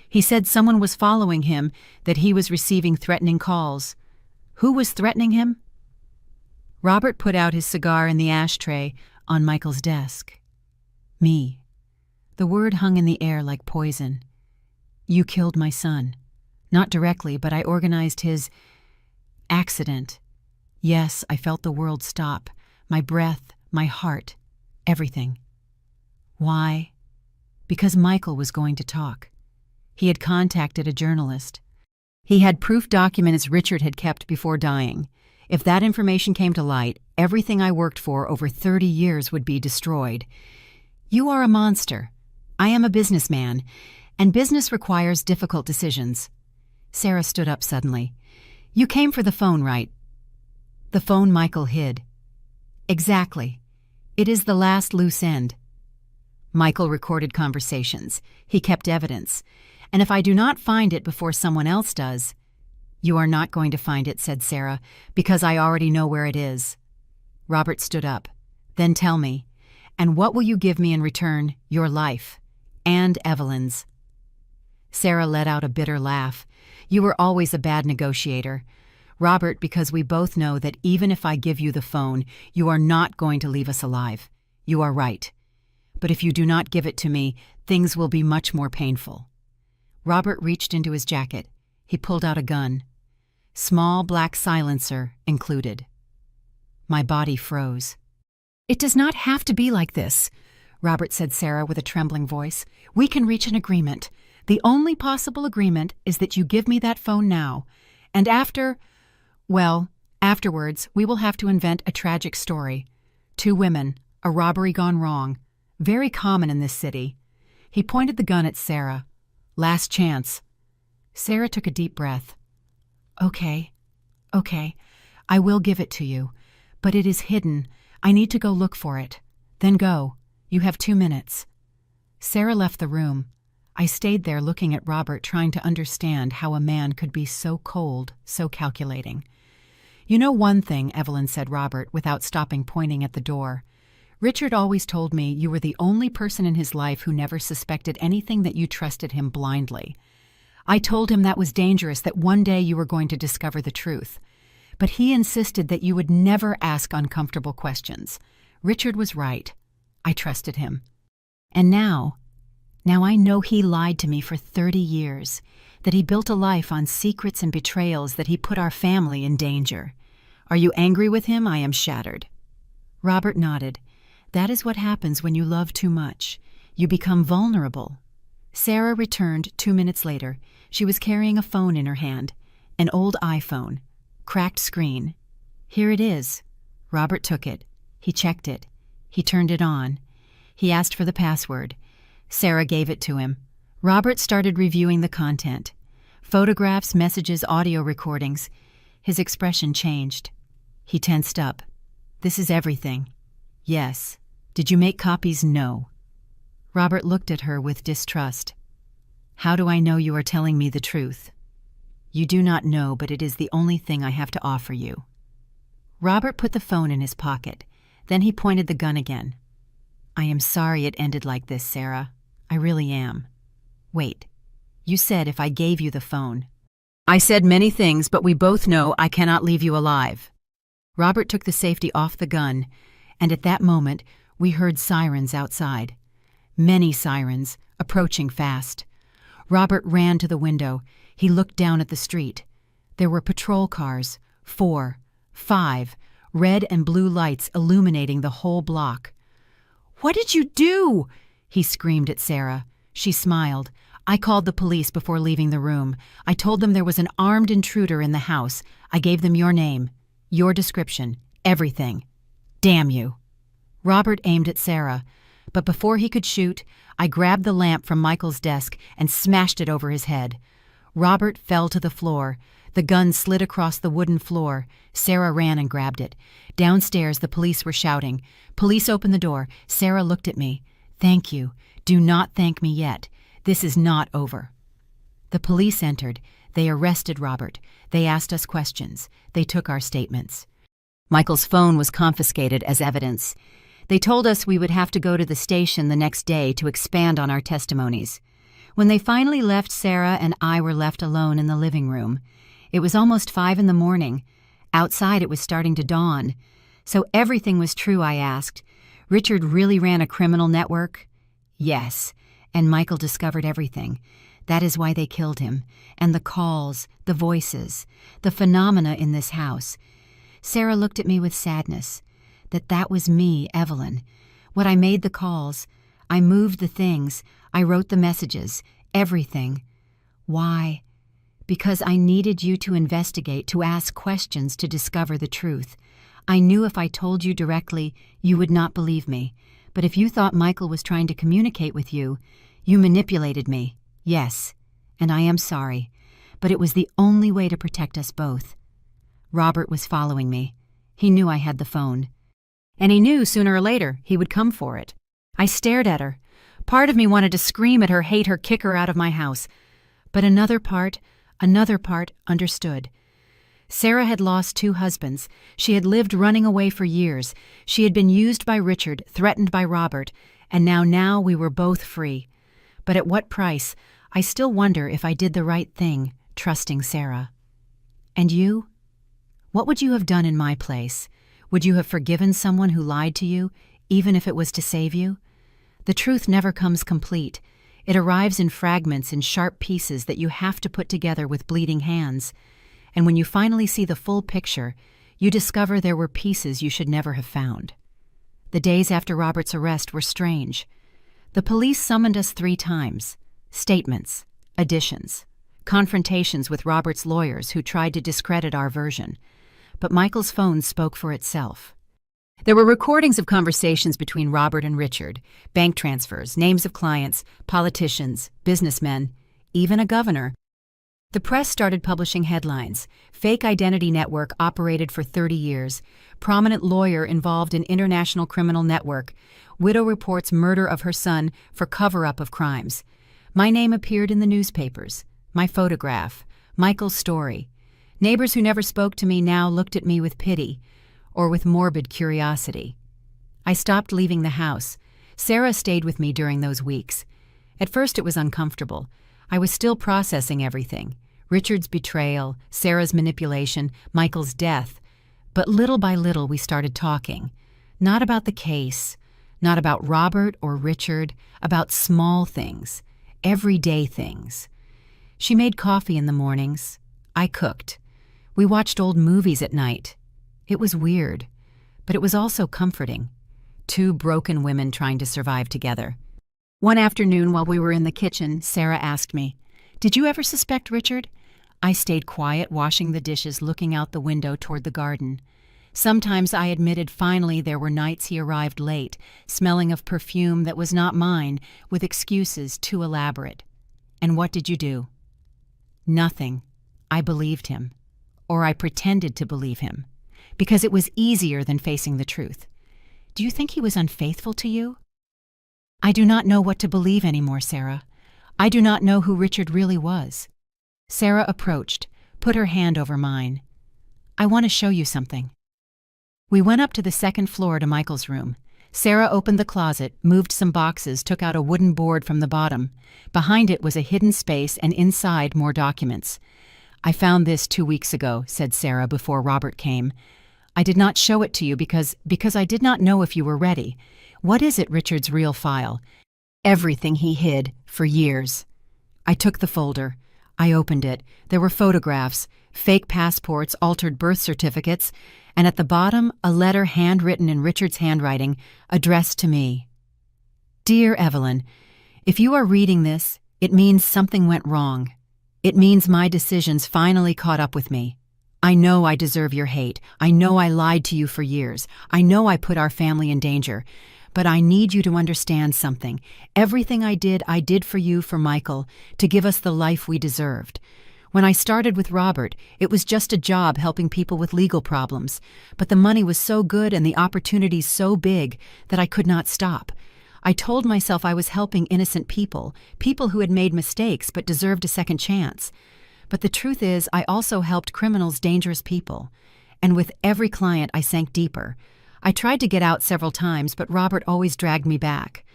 He said someone was following him, that he was receiving threatening calls. Who was threatening him?" Robert put out his cigar in the ashtray on Michael's desk. "Me." The word hung in the air like poison. You killed my son. Not directly, but I organized his accident. Yes, I felt the world stop. My breath, my heart, everything. Why? Because Michael was going to talk. He had contacted a journalist. He had proof documents Richard had kept before dying. If that information came to light, everything I worked for over 30 years would be destroyed. You are a monster. I am a businessman, and business requires difficult decisions. Sarah stood up suddenly. You came for the phone, right? The phone Michael hid. Exactly. It is the last loose end. Michael recorded conversations. He kept evidence. And if I do not find it before someone else does— You are not going to find it, said Sarah, because I already know where it is. Robert stood up. Then tell me, and what will you give me in return? Your life. And Evelyn's. Sarah let out a bitter laugh. You were always a bad negotiator. Robert, because we both know that even if I give you the phone, you are not going to leave us alive. You are right. But if you do not give it to me, things will be much more painful. Robert reached into his jacket. He pulled out a gun. Small black silencer included. My body froze. It does not have to be like this, Robert said, Sarah, with a trembling voice. We can reach an agreement. The only possible agreement is that you give me that phone now. And afterwards, we will have to invent a tragic story. 2 women, a robbery gone wrong. Very common in this city. He pointed the gun at Sarah. Last chance. Sarah took a deep breath. Okay, I will give it to you. But it is hidden. I need to go look for it. Then go. You have 2 minutes. Sarah left the room. I stayed there looking at Robert, trying to understand how a man could be so cold, so calculating. You know one thing, Evelyn, said Robert, without stopping, pointing at the door. Richard always told me you were the only person in his life who never suspected anything, that you trusted him blindly. I told him that was dangerous, that one day you were going to discover the truth. But he insisted that you would never ask uncomfortable questions. Richard was right. I trusted him. And now I know he lied to me for 30 years, that he built a life on secrets and betrayals, that he put our family in danger. Are you angry with him? I am shattered. Robert nodded. That is what happens when you love too much. You become vulnerable. Sarah returned 2 minutes later. She was carrying a phone in her hand, an old iPhone, cracked screen. Here it is. Robert took it. He checked it. He turned it on. He asked for the password. Sarah gave it to him. Robert started reviewing the content. Photographs, messages, audio recordings. His expression changed. He tensed up. This is everything. Yes. Did you make copies? No. Robert looked at her with distrust. How do I know you are telling me the truth? You do not know, but it is the only thing I have to offer you. Robert put the phone in his pocket. Then he pointed the gun again. I am sorry it ended like this, Sarah. I really am. Wait. You said if I gave you the phone. I said many things, but we both know I cannot leave you alive. Robert took the safety off the gun, and at that moment we heard sirens outside. Many sirens, approaching fast. Robert ran to the window. He looked down at the street. There were patrol cars, 4, 5, red and blue lights illuminating the whole block. What did you do? He screamed at Sarah. She smiled. I called the police before leaving the room. I told them there was an armed intruder in the house. I gave them your name, your description, everything. Damn you. Robert aimed at Sarah, but before he could shoot, I grabbed the lamp from Michael's desk and smashed it over his head. Robert fell to the floor. The gun slid across the wooden floor. Sarah ran and grabbed it. Downstairs, the police were shouting. Police opened the door. Sarah looked at me. Thank you. Do not thank me yet. This is not over. The police entered. They arrested Robert. They asked us questions. They took our statements. Michael's phone was confiscated as evidence. They told us we would have to go to the station the next day to expand on our testimonies. When they finally left, Sarah and I were left alone in the living room. It was almost 5 a.m. Outside it was starting to dawn. So everything was true, I asked. Richard really ran a criminal network? Yes. And Michael discovered everything. That is why they killed him. And the calls, the voices, the phenomena in this house. Sarah looked at me with sadness. That was me, Evelyn. What I made the calls. I moved the things. I wrote the messages. Everything. Why? Because I needed you to investigate, to ask questions, to discover the truth. I knew if I told you directly, you would not believe me. But if you thought Michael was trying to communicate with you, you manipulated me. Yes, and I am sorry. But it was the only way to protect us both. Robert was following me. He knew I had the phone. And he knew sooner or later he would come for it. I stared at her. Part of me wanted to scream at her, hate her, kick her out of my house. But another part understood. Sarah had lost 2 husbands. She had lived running away for years. She had been used by Richard, threatened by Robert, and now we were both free. But at what price? I still wonder if I did the right thing, trusting Sarah. And you? What would you have done in my place? Would you have forgiven someone who lied to you, even if it was to save you? The truth never comes complete. It arrives in fragments, in sharp pieces that you have to put together with bleeding hands. And when you finally see the full picture, you discover there were pieces you should never have found. The days after Robert's arrest were strange. The police summoned us 3 times. Statements, additions, confrontations with Robert's lawyers who tried to discredit our version. But Michael's phone spoke for itself. There were recordings of conversations between Robert and Richard, bank transfers, names of clients, politicians, businessmen, even a governor. The press started publishing headlines. Fake identity network operated for 30 years. Prominent lawyer involved in international criminal network. Widow reports murder of her son for cover-up of crimes. My name appeared in the newspapers. My photograph. Michael's story. Neighbors who never spoke to me now looked at me with pity, or with morbid curiosity. I stopped leaving the house. Sarah stayed with me during those weeks. At first it was uncomfortable. I was still processing everything. Richard's betrayal, Sarah's manipulation, Michael's death. But little by little we started talking. Not about the case, not about Robert or Richard, about small things, everyday things. She made coffee in the mornings. I cooked. We watched old movies at night. It was weird, but it was also comforting. 2 broken women trying to survive together. One afternoon while we were in the kitchen, Sarah asked me, "Did you ever suspect Richard?" I stayed quiet, washing the dishes, looking out the window toward the garden. Sometimes I admitted finally there were nights he arrived late, smelling of perfume that was not mine, with excuses too elaborate. And what did you do? Nothing. I believed him. Or I pretended to believe him. Because it was easier than facing the truth. Do you think he was unfaithful to you? I do not know what to believe anymore, Sarah. I do not know who Richard really was. Sarah approached, put her hand over mine. I want to show you something. We went up to the 2nd floor to Michael's room. Sarah opened the closet, moved some boxes, took out a wooden board from the bottom. Behind it was a hidden space and inside more documents. I found this 2 weeks ago, said Sarah before Robert came. I did not show it to you because I did not know if you were ready. What is it, Richard's real file? Everything he hid for years. I took the folder. I opened it. There were photographs, fake passports, altered birth certificates, and at the bottom, a letter handwritten in Richard's handwriting, addressed to me. Dear Evelyn, if you are reading this, it means something went wrong. It means my decisions finally caught up with me. I know I deserve your hate. I know I lied to you for years. I know I put our family in danger. But I need you to understand something. Everything I did for you, for Michael, to give us the life we deserved. When I started with Robert, it was just a job helping people with legal problems. But the money was so good and the opportunities so big that I could not stop. I told myself I was helping innocent people, people who had made mistakes but deserved a second chance. But the truth is, I also helped criminals, dangerous people. And with every client, I sank deeper. I tried to get out several times, but Robert always dragged me back.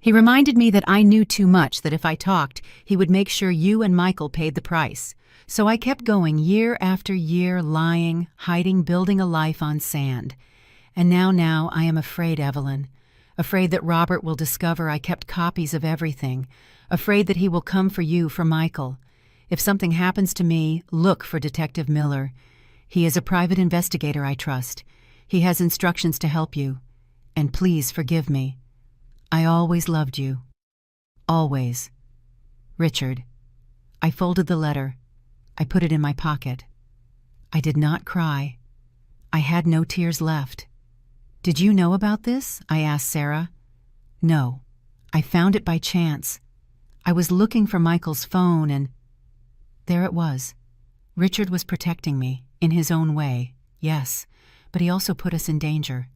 He reminded me that I knew too much, that if I talked, he would make sure you and Michael paid the price. So I kept going year after year, lying, hiding, building a life on sand. And now I am afraid, Evelyn. Afraid that Robert will discover I kept copies of everything. Afraid that he will come for you, for Michael. If something happens to me, look for Detective Miller. He is a private investigator I trust. He has instructions to help you. And please forgive me. I always loved you. Always. Richard. I folded the letter. I put it in my pocket. I did not cry. I had no tears left. Did you know about this? I asked Sarah. No. I found it by chance. I was looking for Michael's phone and there it was. Richard was protecting me, in his own way, yes, but he also put us in danger.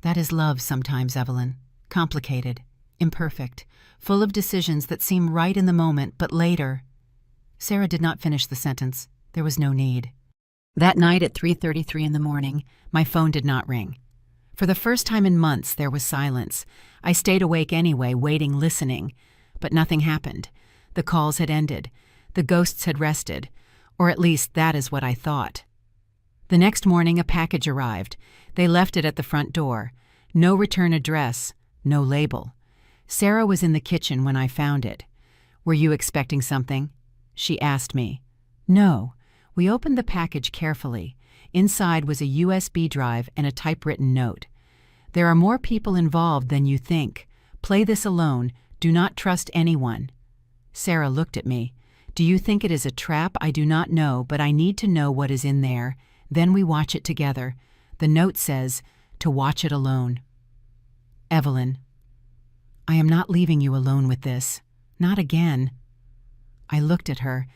That is love sometimes, Evelyn. Complicated, imperfect, full of decisions that seem right in the moment, but later. Sarah did not finish the sentence. There was no need. That night at 3:33 in the morning, my phone did not ring. For the first time in months, there was silence. I stayed awake anyway, waiting, listening. But nothing happened. The calls had ended. The ghosts had rested. Or at least that is what I thought. The next morning, a package arrived. They left it at the front door. No return address, no label. Sarah was in the kitchen when I found it. Were you expecting something? She asked me. No. We opened the package carefully. Inside was a USB drive and a typewritten note. There are more people involved than you think. Play this alone. Do not trust anyone. Sarah looked at me. Do you think it is a trap? I do not know, but I need to know what is in there. Then we watch it together. The note says, to watch it alone. Evelyn, I am not leaving you alone with this. Not again. I looked at her,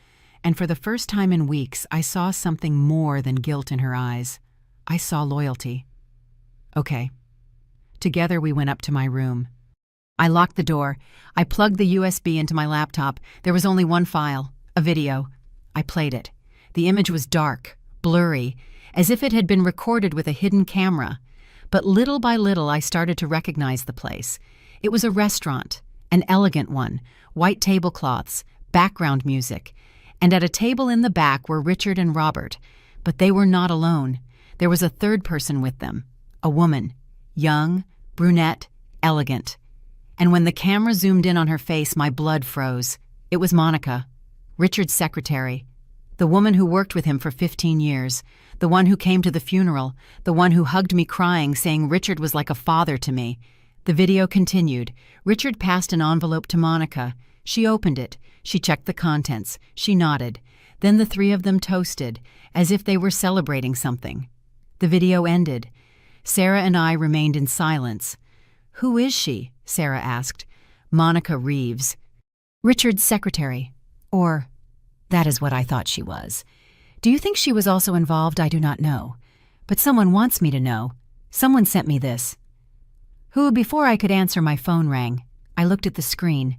and for the first time in weeks, I saw something more than guilt in her eyes. I saw loyalty. Okay. Together we went up to my room. I locked the door. I plugged the USB into my laptop. There was only one file, a video. I played it. The image was dark, blurry, as if it had been recorded with a hidden camera. But little by little, I started to recognize the place. It was a restaurant, an elegant one, white tablecloths, background music, and at a table in the back were Richard and Robert. But they were not alone. There was a third person with them, a woman, young, brunette, elegant. And when the camera zoomed in on her face, my blood froze. It was Monica, Richard's secretary, the woman who worked with him for 15 years, the one who came to the funeral, the one who hugged me crying, saying Richard was like a father to me. The video continued. Richard passed an envelope to Monica. She opened it. She checked the contents. She nodded. Then the three of them toasted, as if they were celebrating something. The video ended. Sarah and I remained in silence. Who is she? Sarah asked. Monica Reeves. Richard's secretary. Or, that is what I thought she was. Do you think she was also involved? I do not know. But someone wants me to know. Someone sent me this. Before I could answer, my phone rang. I looked at the screen.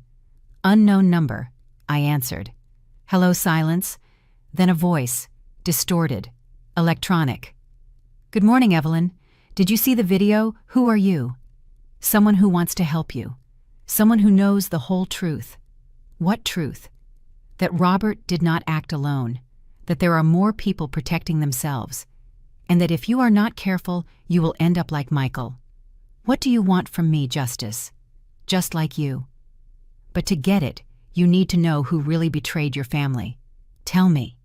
Unknown number. I answered. Hello, silence. Then a voice. Distorted. Electronic. Good morning, Evelyn. Did you see the video? Who are you? Someone who wants to help you. Someone who knows the whole truth. What truth? That Robert did not act alone. That there are more people protecting themselves. And that if you are not careful, you will end up like Michael. What do you want from me, Justice? Just like you. But to get it, you need to know who really betrayed your family. Tell me.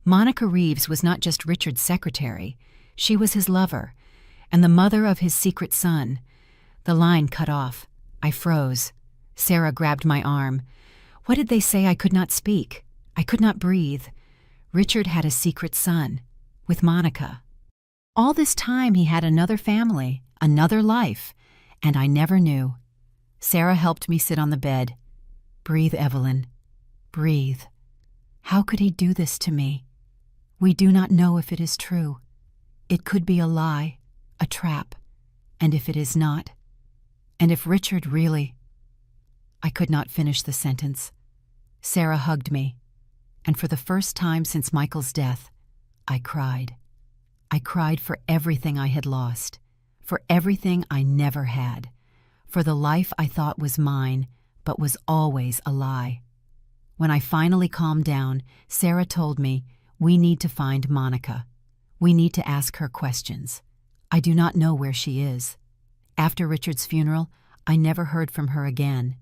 Monica Reeves was not just Richard's secretary. She was his lover, and the mother of his secret son. The line cut off. I froze. Sarah grabbed my arm. What did they say? I could not speak. I could not breathe. Richard had a secret son, with Monica. All this time he had another family, another life, and I never knew. Sarah helped me sit on the bed. Breathe, Evelyn. Breathe. How could he do this to me? We do not know if it is true. It could be a lie, a trap. And if it is not? And if Richard really... I could not finish the sentence. Sarah hugged me, and for the first time since Michael's death, I cried. I cried for everything I had lost, for everything I never had, for the life I thought was mine, but was always a lie. When I finally calmed down, Sarah told me, we need to find Monica. We need to ask her questions. I do not know where she is. After Richard's funeral, I never heard from her again.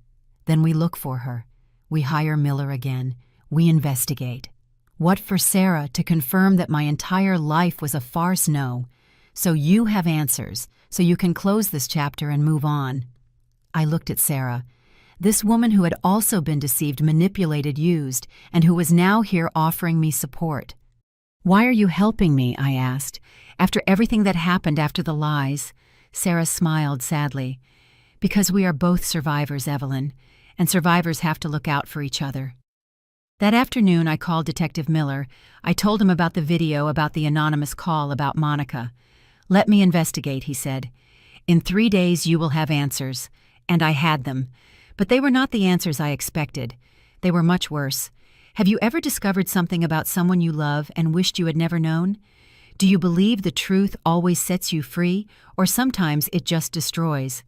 Then we look for her. We hire Miller again. We investigate. What for Sarah to confirm that my entire life was a farce? No. So you have answers, so you can close this chapter and move on. I looked at Sarah, this woman who had also been deceived, manipulated, used, and who was now here offering me support. Why are you helping me? I asked. After everything that happened, after the lies. Sarah smiled sadly. Because we are both survivors, Evelyn, and survivors have to look out for each other. That afternoon, I called Detective Miller. I told him about the video, about the anonymous call about Monica. Let me investigate, he said. In 3 days, you will have answers. And I had them. But they were not the answers I expected. They were much worse. Have you ever discovered something about someone you love and wished you had never known? Do you believe the truth always sets you free, or sometimes it just destroys?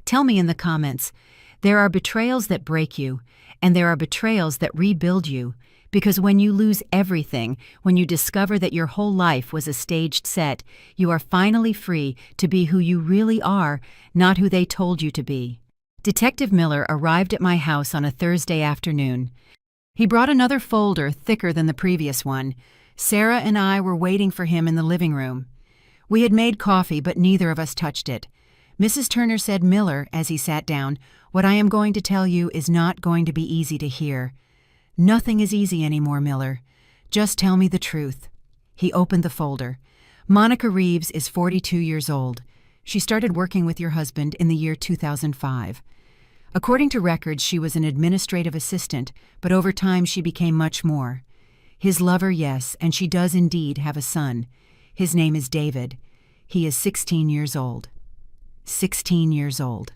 Tell me in the comments. There are betrayals that break you, and there are betrayals that rebuild you, because when you lose everything, when you discover that your whole life was a staged set, you are finally free to be who you really are, not who they told you to be. Detective Miller arrived at my house on a Thursday afternoon. He brought another folder thicker than the previous one. Sarah and I were waiting for him in the living room. We had made coffee, but neither of us touched it. Mrs. Turner said, Miller, as he sat down, what I am going to tell you is not going to be easy to hear. Nothing is easy anymore, Miller. Just tell me the truth. He opened the folder. Monica Reeves is 42 years old. She started working with your husband in the year 2005. According to records, she was an administrative assistant, but over time she became much more. His lover, yes, and she does indeed have a son. His name is David. He is 16 years old. 16 years old.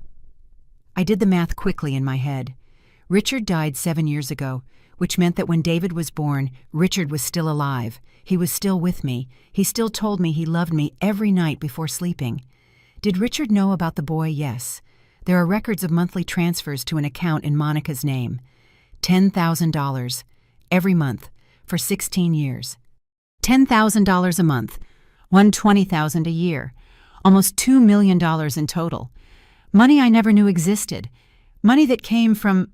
I did the math quickly in my head. Richard died 7 years ago, which meant that when David was born, Richard was still alive. He was still with me. He still told me he loved me every night before sleeping. Did Richard know about the boy? Yes. There are records of monthly transfers to an account in Monica's name. $10,000 every month for 16 years. $10,000 a month, $120,000 a year, almost $2 million in total. Money I never knew existed. Money that came from...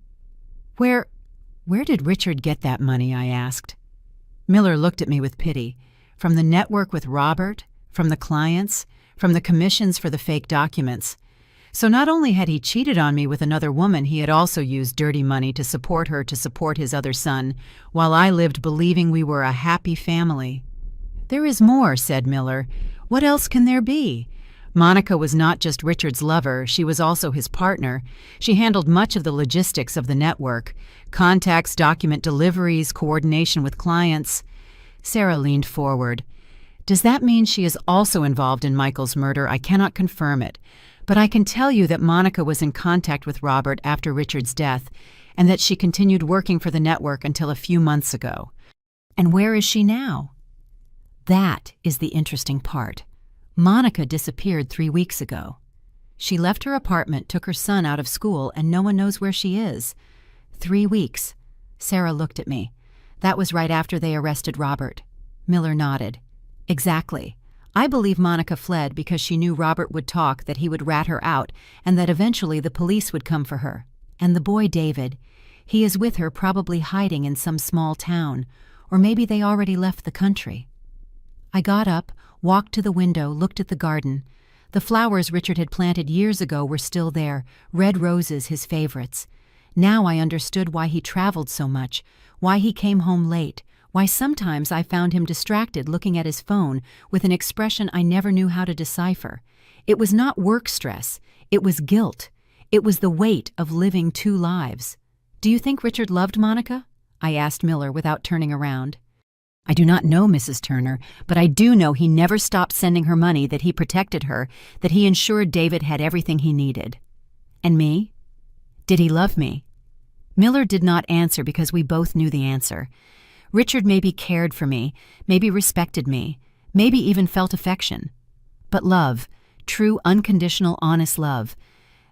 Where did Richard get that money? I asked. Miller looked at me with pity. From the network with Robert, from the clients, from the commissions for the fake documents. So not only had he cheated on me with another woman, he had also used dirty money to support her to support his other son, while I lived believing we were a happy family. There is more, said Miller. What else can there be? Monica was not just Richard's lover, she was also his partner. She handled much of the logistics of the network, contacts, document deliveries, coordination with clients. Sarah leaned forward. Does that mean she is also involved in Michael's murder? I cannot confirm it. But I can tell you that Monica was in contact with Robert after Richard's death, and that she continued working for the network until a few months ago. And where is she now? That is the interesting part. Monica disappeared 3 weeks ago. She left her apartment, took her son out of school, and no one knows where she is. 3 weeks. Sarah looked at me. That was right after they arrested Robert. Miller nodded. Exactly. I believe Monica fled because she knew Robert would talk, that he would rat her out, and that eventually the police would come for her. And the boy David, he is with her, probably hiding in some small town, or maybe they already left the country. I got up, walked to the window, looked at the garden. The flowers Richard had planted years ago were still there, red roses, his favorites. Now I understood why he traveled so much, why he came home late, why sometimes I found him distracted looking at his phone with an expression I never knew how to decipher. It was not work stress. It was guilt. It was the weight of living 2 lives. Do you think Richard loved Monica? I asked Miller without turning around. I do not know, Mrs. Turner, but I do know he never stopped sending her money, that he protected her, that he ensured David had everything he needed. And me? Did he love me? Miller did not answer because we both knew the answer. Richard maybe cared for me, maybe respected me, maybe even felt affection. But love, true, unconditional, honest love,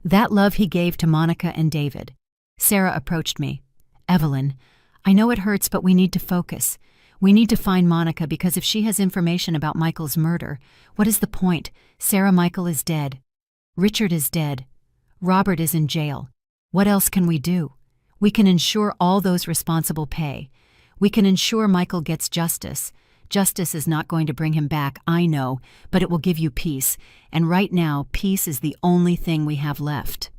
that love he gave to Monica and David. Sarah approached me. Evelyn, I know it hurts, but we need to focus. We need to find Monica, because if she has information about Michael's murder, what is the point? Sarah, Michael is dead. Richard is dead. Robert is in jail. What else can we do? We can ensure all those responsible pay. We can ensure Michael gets justice. Justice is not going to bring him back, I know, but it will give you peace. And right now, peace is the only thing we have left.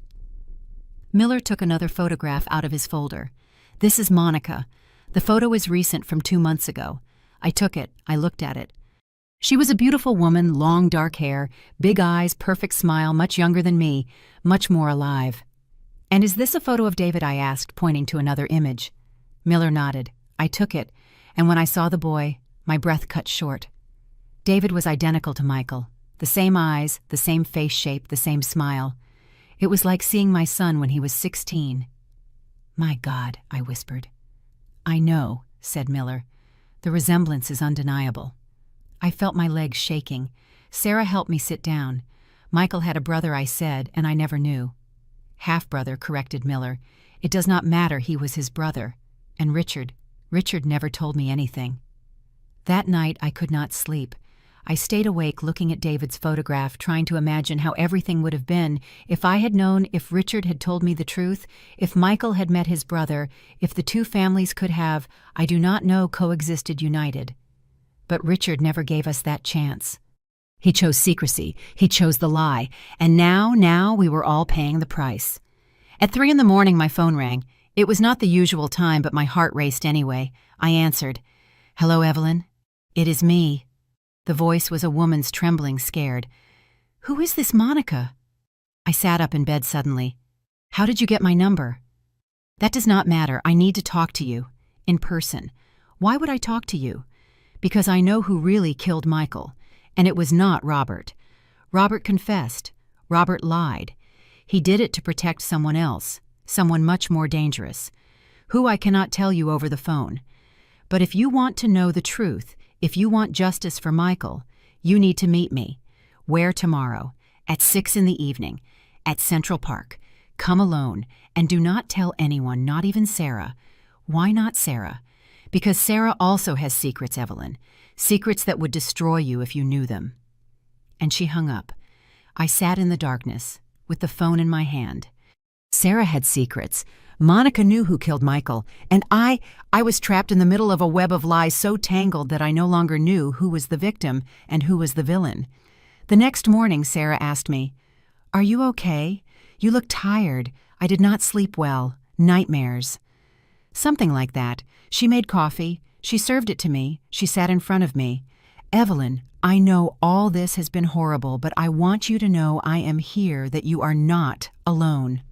Miller took another photograph out of his folder. This is Monica. The photo is recent from 2 months ago. I took it. I looked at it. She was a beautiful woman, long dark hair, big eyes, perfect smile, much younger than me, much more alive. "And is this a photo of David?" I asked, pointing to another image. Miller nodded. I took it, and when I saw the boy, my breath cut short. David was identical to Michael. The same eyes, the same face shape, the same smile. It was like seeing my son when he was 16. "My God," I whispered. "I know," said Miller. "The resemblance is undeniable." I felt my legs shaking. Sarah helped me sit down. Michael had a brother, I said, and I never knew. "Half-brother," corrected Miller. "It does not matter, he was his brother. And Richard never told me anything." That night I could not sleep. I stayed awake looking at David's photograph, trying to imagine how everything would have been if I had known, if Richard had told me the truth, if Michael had met his brother, if the two families could have, I do not know, coexisted united. But Richard never gave us that chance. He chose secrecy, he chose the lie, and now we were all paying the price. At 3 a.m, my phone rang. It was not the usual time, but my heart raced anyway. I answered. "Hello, Evelyn. It is me." The voice was a woman's, trembling, scared. "Who is this Monica?" I sat up in bed suddenly. "How did you get my number?" "That does not matter. I need to talk to you. In person." "Why would I talk to you?" "Because I know who really killed Michael. And it was not Robert. Robert confessed. Robert lied. He did it to protect someone else, someone much more dangerous. Who I cannot tell you over the phone. But if you want to know the truth, if you want justice for Michael, you need to meet me. Where tomorrow? At 6 p.m, at Central Park. Come alone, and do not tell anyone, not even Sarah. Why not Sarah? Because Sarah also has secrets, Evelyn. Secrets that would destroy you if you knew them." And she hung up. I sat in the darkness, with the phone in my hand. Sarah had secrets. Monica knew who killed Michael, and I was trapped in the middle of a web of lies so tangled that I no longer knew who was the victim and who was the villain. The next morning, Sarah asked me, "Are you okay? You look tired. I did not sleep well. Nightmares." Something like that. She made coffee. She served it to me. She sat in front of me. "Evelyn, I know all this has been horrible, but I want you to know I am here, that you are not alone."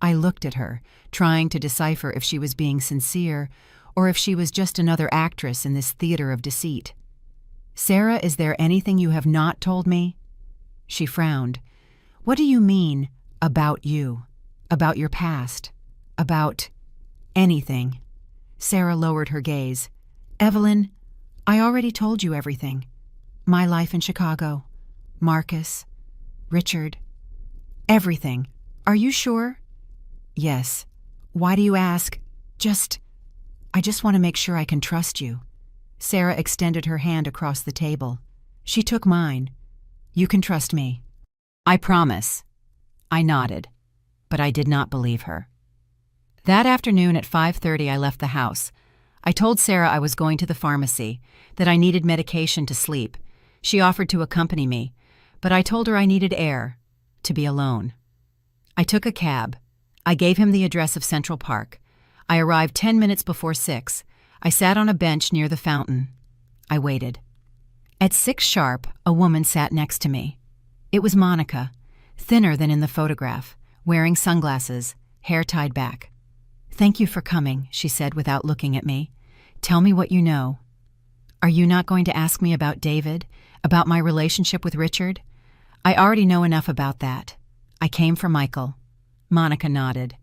I looked at her, trying to decipher if she was being sincere or if she was just another actress in this theater of deceit. "Sarah, is there anything you have not told me?" She frowned. "What do you mean, about you? About your past? About anything?" Sarah lowered her gaze. "Evelyn, I already told you everything. My life in Chicago. Marcus. Richard. Everything. Are you sure?" "Yes. Why do you ask?" I just want to make sure I can trust you." Sarah extended her hand across the table. She took mine. "You can trust me." "I promise." I nodded, but I did not believe her. That afternoon at 5:30 I left the house. I told Sarah I was going to the pharmacy, that I needed medication to sleep. She offered to accompany me, but I told her I needed air, to be alone. I took a cab. I gave him the address of Central Park. I arrived 10 minutes before 6. I sat on a bench near the fountain. I waited. At 6 sharp, a woman sat next to me. It was Monica, thinner than in the photograph, wearing sunglasses, hair tied back. "Thank you for coming," she said without looking at me. "Tell me what you know." "Are you not going to ask me about David, about my relationship with Richard?" "I already know enough about that. I came for Michael." Monica nodded.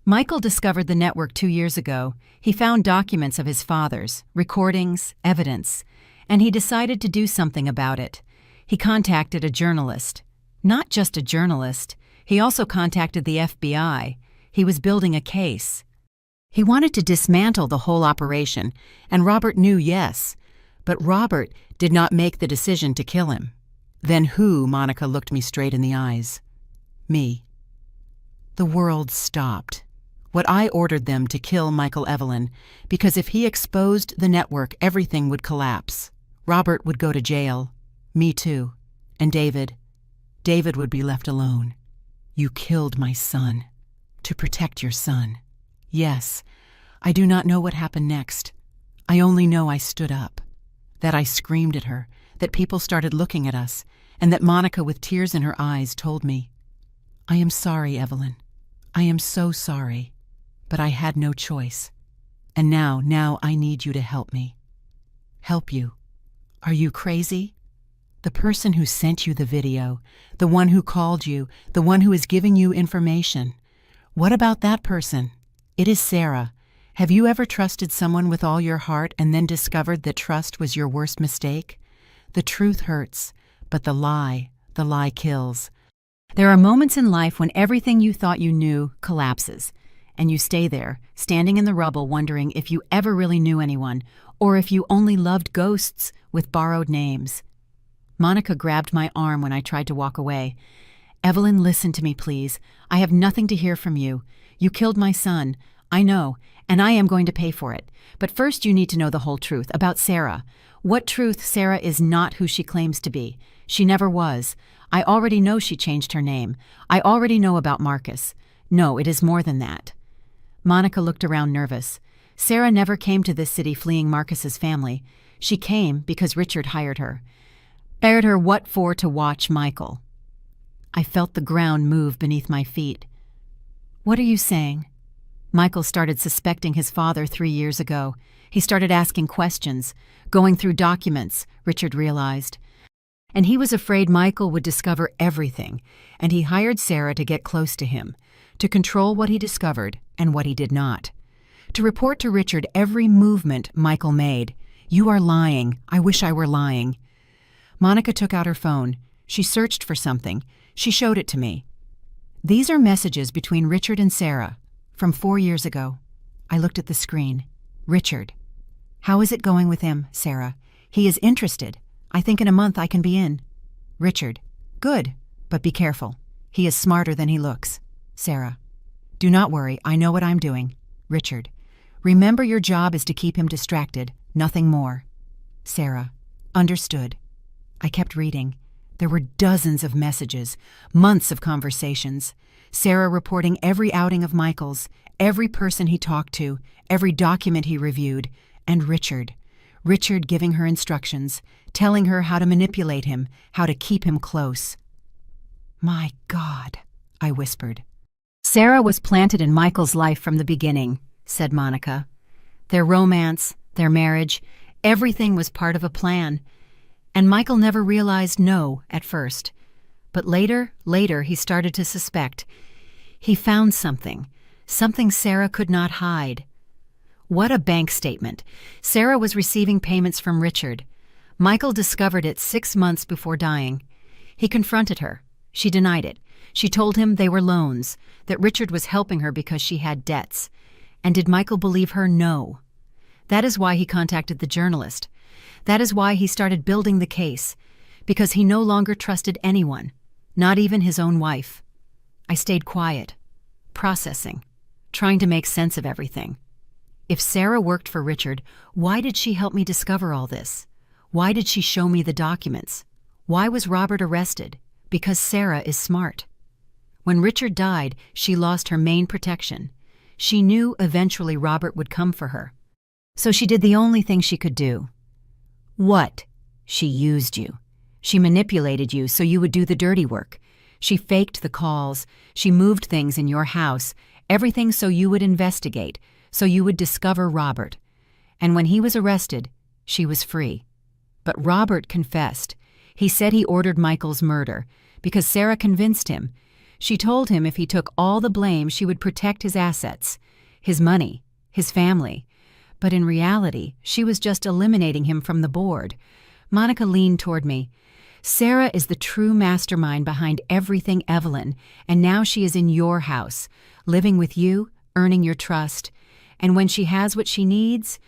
"Michael discovered the network 2 years ago. He found documents of his father's, recordings, evidence, and he decided to do something about it. He contacted a journalist. Not just a journalist. He also contacted the FBI. He was building a case. He wanted to dismantle the whole operation, and Robert knew, yes. But Robert did not make the decision to kill him." "Then who?" Monica looked me straight in the eyes. Me. The world stopped. What I ordered them to kill Michael Evelyn, because if he exposed the network, everything would collapse. Robert would go to jail. Me too. And David. David would be left alone. You killed my son. To protect your son. Yes. I do not know what happened next. I only know I stood up. That I screamed at her. That people started looking at us. And that Monica, with tears in her eyes, told me, I am sorry, Evelyn. I am so sorry. But I had no choice. And now I need you to help me. Help you? Are you crazy? The person who sent you the video, the one who called you, the one who is giving you information. What about that person? It is Sarah. Have you ever trusted someone with all your heart and then discovered that trust was your worst mistake? The truth hurts, but the lie kills. There are moments in life when everything you thought you knew collapses, and you stay there, standing in the rubble, wondering if you ever really knew anyone, or if you only loved ghosts with borrowed names. Monica grabbed my arm when I tried to walk away. Evelyn, listen to me, please. I have nothing to hear from you. You killed my son. I know, and I am going to pay for it. But first you need to know the whole truth about Sarah. What truth? Sarah is not who she claims to be. She never was. I already know she changed her name. I already know about Marcus. No, it is more than that. Monica looked around nervous. Sarah never came to this city fleeing Marcus's family. She came because Richard hired her. Hired her what for? To watch Michael. I felt the ground move beneath my feet. What are you saying? Michael started suspecting his father 3 years ago. He started asking questions, going through documents, Richard realized. And he was afraid Michael would discover everything, and he hired Sarah to get close to him, to control what he discovered and what he did not. To report to Richard every movement Michael made. You are lying. I wish I were lying. Monica took out her phone. She searched for something. She showed it to me. These are messages between Richard and Sarah from 4 years ago. I looked at the screen. Richard. How is it going with him, Sarah? He is interested. I think in a month I can be in. Richard. Good, but be careful. He is smarter than he looks. Sarah. Do not worry. I know what I'm doing. Richard. Remember, your job is to keep him distracted, nothing more. Sarah. Understood. I kept reading. There were dozens of messages, months of conversations. Sarah reporting every outing of Michael's, every person he talked to, every document he reviewed, and Richard. Richard giving her instructions, telling her how to manipulate him, how to keep him close. My God, I whispered. Sarah was planted in Michael's life from the beginning, said Monica. Their romance, their marriage, everything was part of a plan. And Michael never realized no at first. But later he started to suspect. He found something Sarah could not hide. What a bank statement. Sarah was receiving payments from Richard. Michael discovered it 6 months before dying. He confronted her. She denied it. She told him they were loans, that Richard was helping her because she had debts. And did Michael believe her? No. That is why he contacted the journalist. That is why he started building the case, because he no longer trusted anyone, not even his own wife. I stayed quiet, processing, trying to make sense of everything. If Sarah worked for Richard, why did she help me discover all this? Why did she show me the documents? Why was Robert arrested? Because Sarah is smart. When Richard died, she lost her main protection. She knew eventually Robert would come for her. So she did the only thing she could do. What? She used you. She manipulated you so you would do the dirty work. She faked the calls. She moved things in your house, everything so you would investigate, so you would discover Robert. And when he was arrested, she was free. But Robert confessed. He said he ordered Michael's murder because Sarah convinced him. She told him if he took all the blame, she would protect his assets, his money, his family. But in reality, she was just eliminating him from the board. Monica leaned toward me. Sarah is the true mastermind behind everything, Evelyn, and now she is in your house, living with you, earning your trust. And when she has what she needs,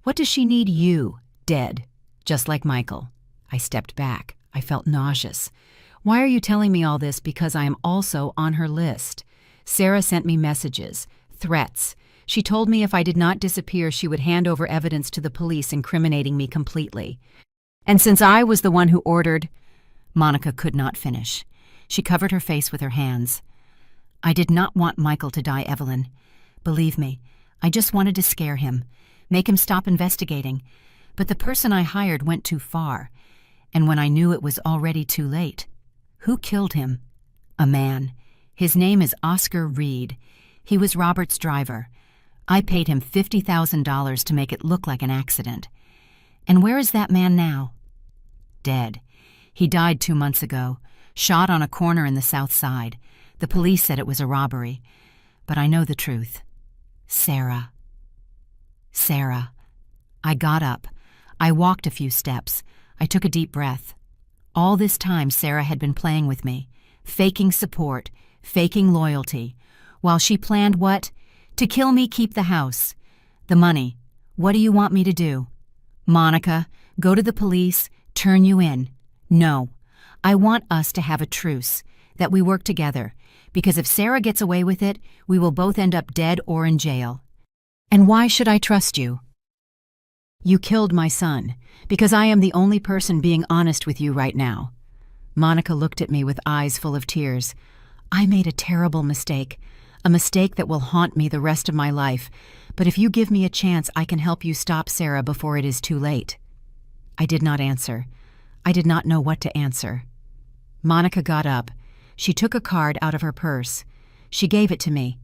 what does she need? You, dead, just like Michael. I stepped back. I felt nauseous. Why are you telling me all this? Because I am also on her list. Sarah sent me messages, threats. She told me if I did not disappear, she would hand over evidence to the police incriminating me completely. And since I was the one who ordered... Monica could not finish. She covered her face with her hands. I did not want Michael to die, Evelyn. Believe me, I just wanted to scare him, make him stop investigating. But the person I hired went too far. And when I knew it was already too late... Who killed him? A man. His name is Oscar Reed. He was Robert's driver. I paid him $50,000 to make it look like an accident. And where is that man now? Dead. He died 2 months ago, shot on a corner in the South Side. The police said it was a robbery. But I know the truth. Sarah. Sarah. I got up. I walked a few steps. I took a deep breath. All this time, Sarah had been playing with me, faking support, faking loyalty, while she planned what? To kill me, keep the house. The money. What do you want me to do? Monica, go to the police, turn you in. No. I want us to have a truce, that we work together, because if Sarah gets away with it, we will both end up dead or in jail. And why should I trust you? You killed my son, because I am the only person being honest with you right now. Monica looked at me with eyes full of tears. I made a terrible mistake, a mistake that will haunt me the rest of my life, but if you give me a chance, I can help you stop Sarah before it is too late. I did not answer. I did not know what to answer. Monica got up. She took a card out of her purse. She gave it to me.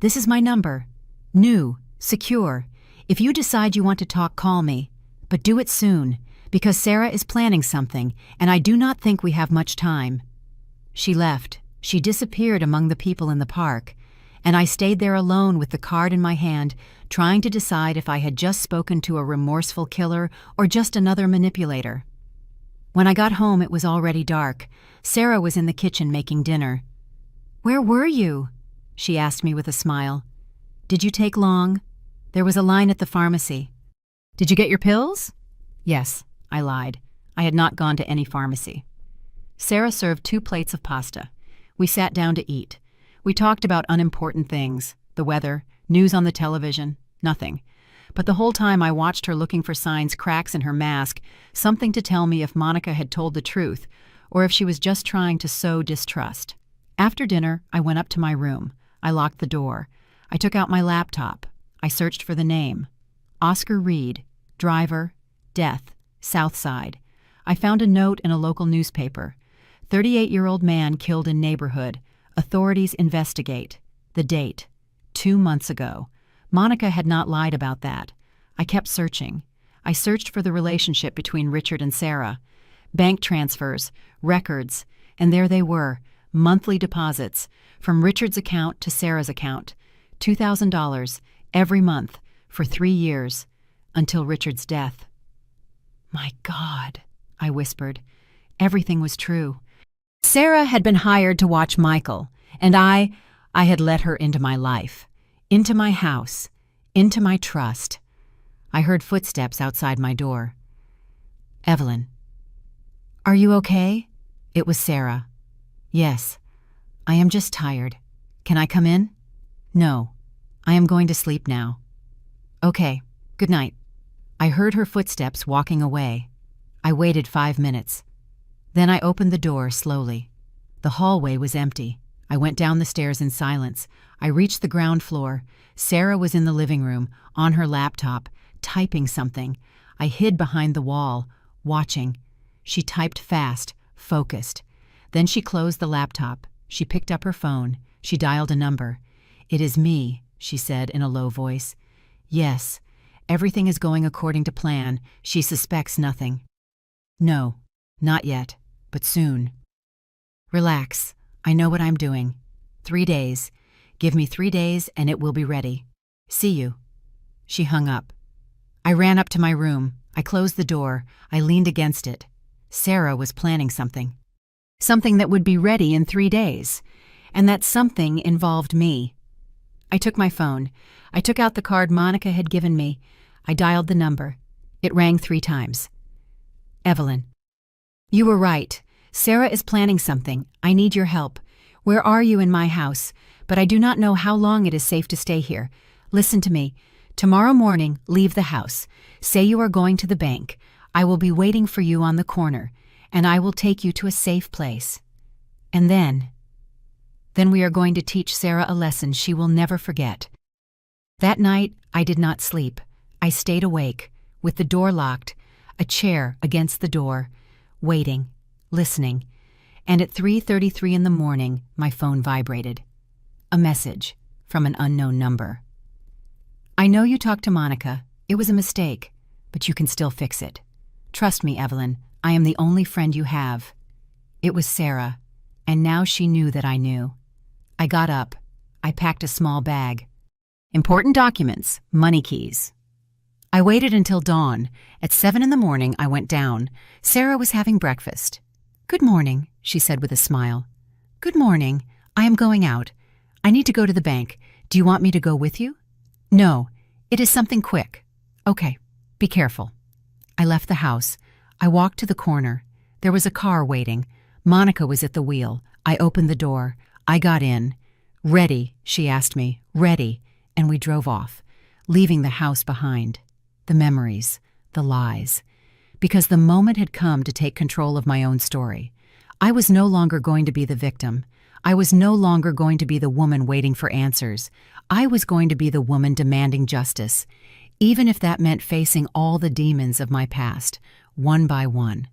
This is my number. New, secure. If you decide you want to talk, call me. But do it soon, because Sarah is planning something, and I do not think we have much time. She left. She disappeared among the people in the park, and I stayed there alone with the card in my hand, trying to decide if I had just spoken to a remorseful killer or just another manipulator. When I got home, it was already dark. Sarah was in the kitchen making dinner. "Where were you?" she asked me with a smile. "Did you take long?" There was a line at the pharmacy. "Did you get your pills?" "Yes," I lied. I had not gone to any pharmacy. Sarah served 2 plates of pasta. We sat down to eat. We talked about unimportant things, the weather, news on the television, nothing. But the whole time I watched her looking for signs, cracks in her mask, something to tell me if Monica had told the truth, or if she was just trying to sow distrust. After dinner, I went up to my room. I locked the door. I took out my laptop. I searched for the name. Oscar Reed, driver, death, South Side. I found a note in a local newspaper. 38-year-old man killed in neighborhood. Authorities investigate. The date. 2 months ago. Monica had not lied about that. I kept searching. I searched for the relationship between Richard and Sarah. Bank transfers, records, and there they were, monthly deposits, from Richard's account to Sarah's account. $2,000 every month for 3 years, until Richard's death. My God, I whispered. Everything was true. Sarah had been hired to watch Michael, and I had let her into my life, into my house, into my trust. I heard footsteps outside my door. "Evelyn." "Are you okay?" It was Sarah. "Yes. I am just tired. Can I come in?" "No. I am going to sleep now." "Okay. Good night." I heard her footsteps walking away. I waited 5 minutes. Then I opened the door slowly. The hallway was empty. I went down the stairs in silence. I reached the ground floor. Sarah was in the living room, on her laptop, typing something. I hid behind the wall, watching. She typed fast, focused. Then she closed the laptop. She picked up her phone. She dialed a number. "It is me," she said in a low voice. "Yes, everything is going according to plan. She suspects nothing." "No, not yet, but soon." "Relax. I know what I'm doing. 3 days. Give me 3 days and it will be ready. See you." She hung up. I ran up to my room. I closed the door. I leaned against it. Sarah was planning something. Something that would be ready in 3 days. And that something involved me. I took my phone. I took out the card Monica had given me. I dialed the number. It rang 3 times. "Evelyn." "You were right. Sarah is planning something. I need your help. Where are you in my house? But I do not know how long it is safe to stay here. Listen to me. Tomorrow morning, leave the house. Say you are going to the bank. I will be waiting for you on the corner, and I will take you to a safe place. And then we are going to teach Sarah a lesson she will never forget. That night, I did not sleep. I stayed awake, with the door locked, a chair against the door, waiting, listening, and at 3:33 in the morning, my phone vibrated. A message from an unknown number. I know you talked to Monica. It was a mistake, but you can still fix it. Trust me, Evelyn, I am the only friend you have. It was Sarah, and now she knew that I knew. I got up. I packed a small bag. Important documents, money keys. I waited until dawn. At 7 in the morning, I went down. Sarah was having breakfast. "Good morning," she said with a smile. "Good morning. I am going out. I need to go to the bank. Do you want me to go with you?" "No, it is something quick." "Okay, be careful." I left the house. I walked to the corner. There was a car waiting. Monica was at the wheel. I opened the door. I got in. "Ready?" she asked me. "Ready." And we drove off, leaving the house behind. The memories, the lies. Because the moment had come to take control of my own story. I was no longer going to be the victim. I was no longer going to be the woman waiting for answers. I was going to be the woman demanding justice, even if that meant facing all the demons of my past, one by one.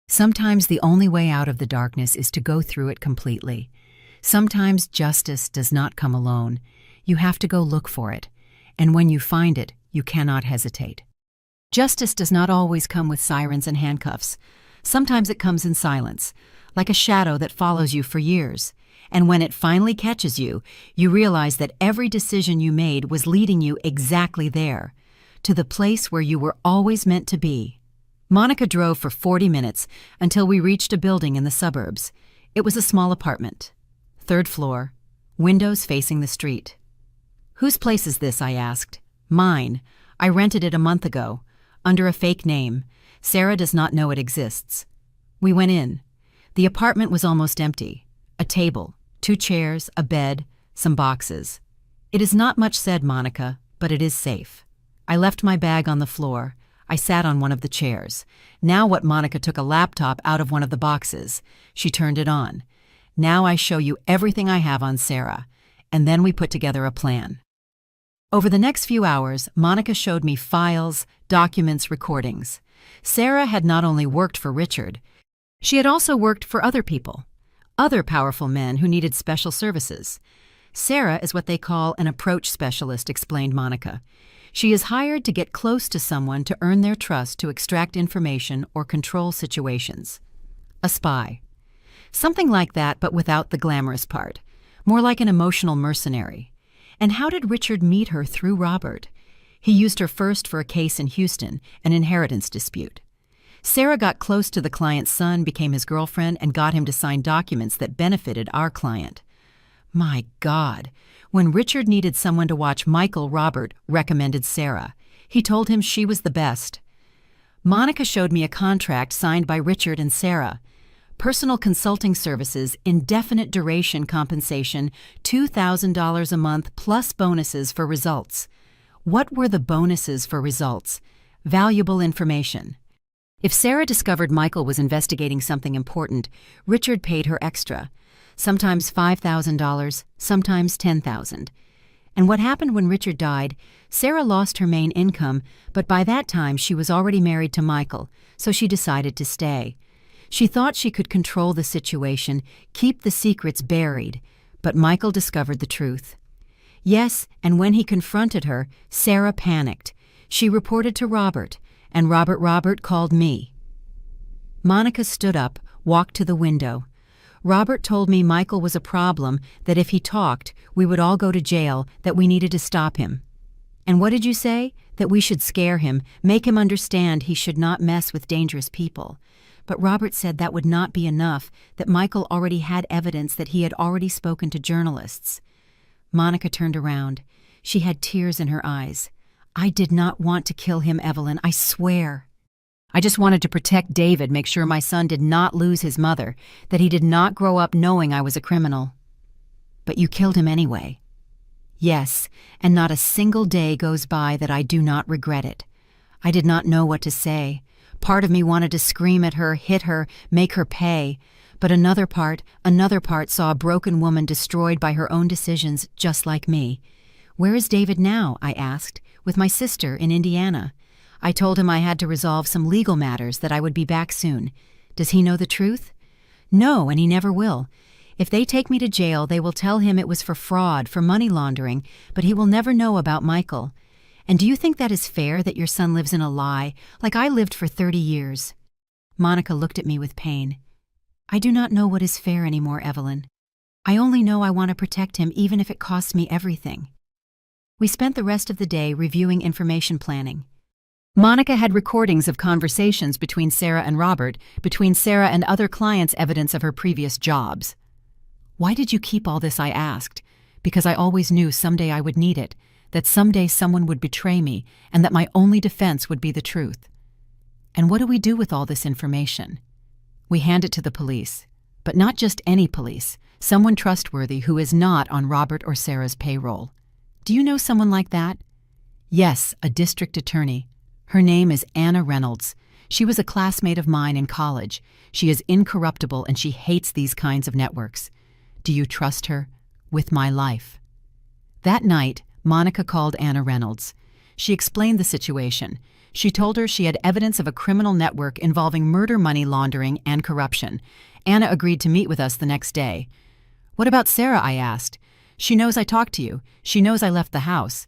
Sometimes the only way out of the darkness is to go through it completely. Sometimes justice does not come alone. You have to go look for it. And when you find it, you cannot hesitate. Justice does not always come with sirens and handcuffs. Sometimes it comes in silence, like a shadow that follows you for years. And when it finally catches you, you realize that every decision you made was leading you exactly there, to the place where you were always meant to be. Monica drove for 40 minutes until we reached a building in the suburbs. It was a small apartment. 3rd floor, windows facing the street. "Whose place is this?" I asked. "Mine. I rented it a month ago, under a fake name. Sarah does not know it exists." We went in. The apartment was almost empty. A table, 2 chairs, a bed, some boxes. "It is not much said, Monica, but it is safe." I left my bag on the floor. I sat on one of the chairs. Now Monica took a laptop out of one of the boxes. She turned it on. "Now I show you everything I have on Sarah." And then we put together a plan. Over the next few hours, Monica showed me files, documents, recordings. Sarah had not only worked for Richard, she had also worked for other people, other powerful men who needed special services. Sarah is what they call an approach specialist, explained Monica. She is hired to get close to someone to earn their trust to extract information or control situations. A spy. Something like that, but without the glamorous part. More like an emotional mercenary. And how did Richard meet her? Through Robert. He used her first for a case in Houston, an inheritance dispute. Sarah got close to the client's son, became his girlfriend, and got him to sign documents that benefited our client. My God! When Richard needed someone to watch Michael, Robert recommended Sarah. He told him she was the best. Monica showed me a contract signed by Richard and Sarah. Personal consulting services, indefinite duration compensation, $2,000 a month plus bonuses for results. What were the bonuses for results? Valuable information. If Sarah discovered Michael was investigating something important, Richard paid her extra. Sometimes $5,000, sometimes $10,000. And what happened when Richard died? Sarah lost her main income, but by that time she was already married to Michael, so she decided to stay. She thought she could control the situation, keep the secrets buried, but Michael discovered the truth. Yes, and when he confronted her, Sarah panicked. She reported to Robert, and Robert called me. Monica stood up, walked to the window. Robert told me Michael was a problem, that if he talked, we would all go to jail, that we needed to stop him. And what did you say? That we should scare him, make him understand he should not mess with dangerous people. But Robert said that would not be enough, that Michael already had evidence that he had already spoken to journalists. Monica turned around. She had tears in her eyes. "I did not want to kill him, Evelyn, I swear." I just wanted to protect David, make sure my son did not lose his mother, that he did not grow up knowing I was a criminal. But you killed him anyway. Yes, and not a single day goes by that I do not regret it. I did not know what to say. Part of me wanted to scream at her, hit her, make her pay. But another part saw a broken woman destroyed by her own decisions, just like me. Where is David now? I asked. With my sister in Indiana. I told him I had to resolve some legal matters, that I would be back soon. Does he know the truth? No, and he never will. If they take me to jail, they will tell him it was for fraud, for money laundering, but he will never know about Michael. And do you think that is fair, that your son lives in a lie, like I lived for 30 years? Monica looked at me with pain. I do not know what is fair anymore, Evelyn. I only know I want to protect him, even if it costs me everything. We spent the rest of the day reviewing information planning. Monica had recordings of conversations between Sarah and Robert, between Sarah and other clients, evidence of her previous jobs. Why did you keep all this? I asked. Because I always knew someday I would need it, that someday someone would betray me, and that my only defense would be the truth. And what do we do with all this information? We hand it to the police, but not just any police, someone trustworthy who is not on Robert or Sarah's payroll. Do you know someone like that? Yes, a district attorney. Her name is Anna Reynolds. She was a classmate of mine in college. She is incorruptible and she hates these kinds of networks. Do you trust her? With my life. That night, Monica called Anna Reynolds. She explained the situation. She told her she had evidence of a criminal network involving murder, money laundering, and corruption. Anna agreed to meet with us the next day. What about Sarah? I asked. She knows I talked to you. She knows I left the house.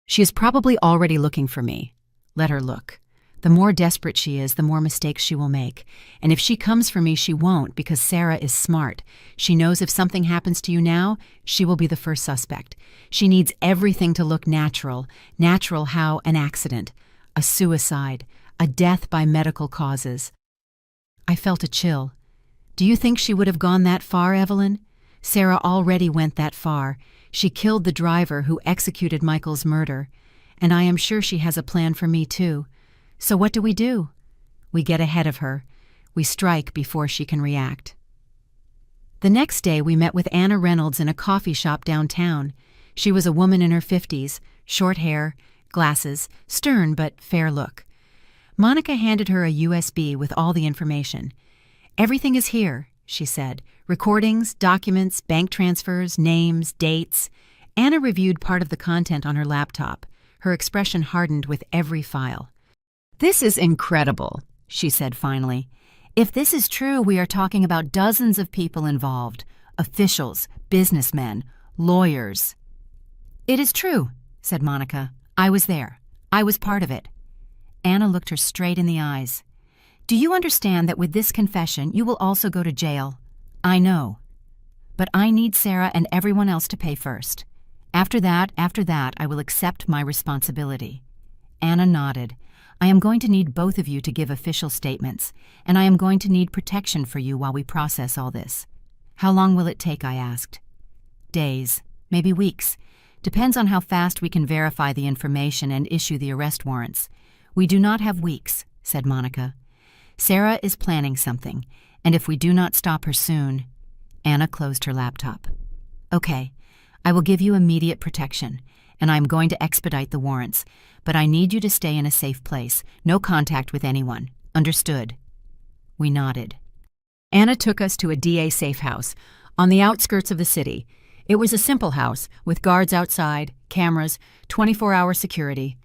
She is probably already looking for me. Let her look. The more desperate she is, the more mistakes she will make. And if she comes for me, she won't, because Sarah is smart. She knows if something happens to you now, she will be the first suspect. She needs everything to look natural. Natural how? An accident, a suicide, a death by medical causes. I felt a chill. Do you think she would have gone that far, Evelyn? Sarah already went that far. She killed the driver who executed Michael's murder. And I am sure she has a plan for me, too. So what do? We get ahead of her. We strike before she can react. The next day we met with Anna Reynolds in a coffee shop downtown. She was a woman in her 50s, short hair, glasses, stern but fair look. Monica handed her a USB with all the information. Everything is here, she said. Recordings, documents, bank transfers, names, dates. Anna reviewed part of the content on her laptop. Her expression hardened with every file. This is incredible, she said finally. If this is true, we are talking about dozens of people involved. Officials, businessmen, lawyers. It is true, said Monica. I was there. I was part of it. Anna looked her straight in the eyes. Do you understand that with this confession, you will also go to jail? I know. But I need Sarah and everyone else to pay first. After that, I will accept my responsibility. Anna nodded. I am going to need both of you to give official statements, and I am going to need protection for you while we process all this. How long will it take? I asked. Days, maybe weeks. Depends on how fast we can verify the information and issue the arrest warrants. We do not have weeks, said Monica. Sarah is planning something, and if we do not stop her soon... Anna closed her laptop. Okay, I will give you immediate protection, and I am going to expedite the warrants, but I need you to stay in a safe place, no contact with anyone. Understood? We nodded. Anna took us to a DA safe house on the outskirts of the city. It was a simple house with guards outside, cameras, 24-hour security.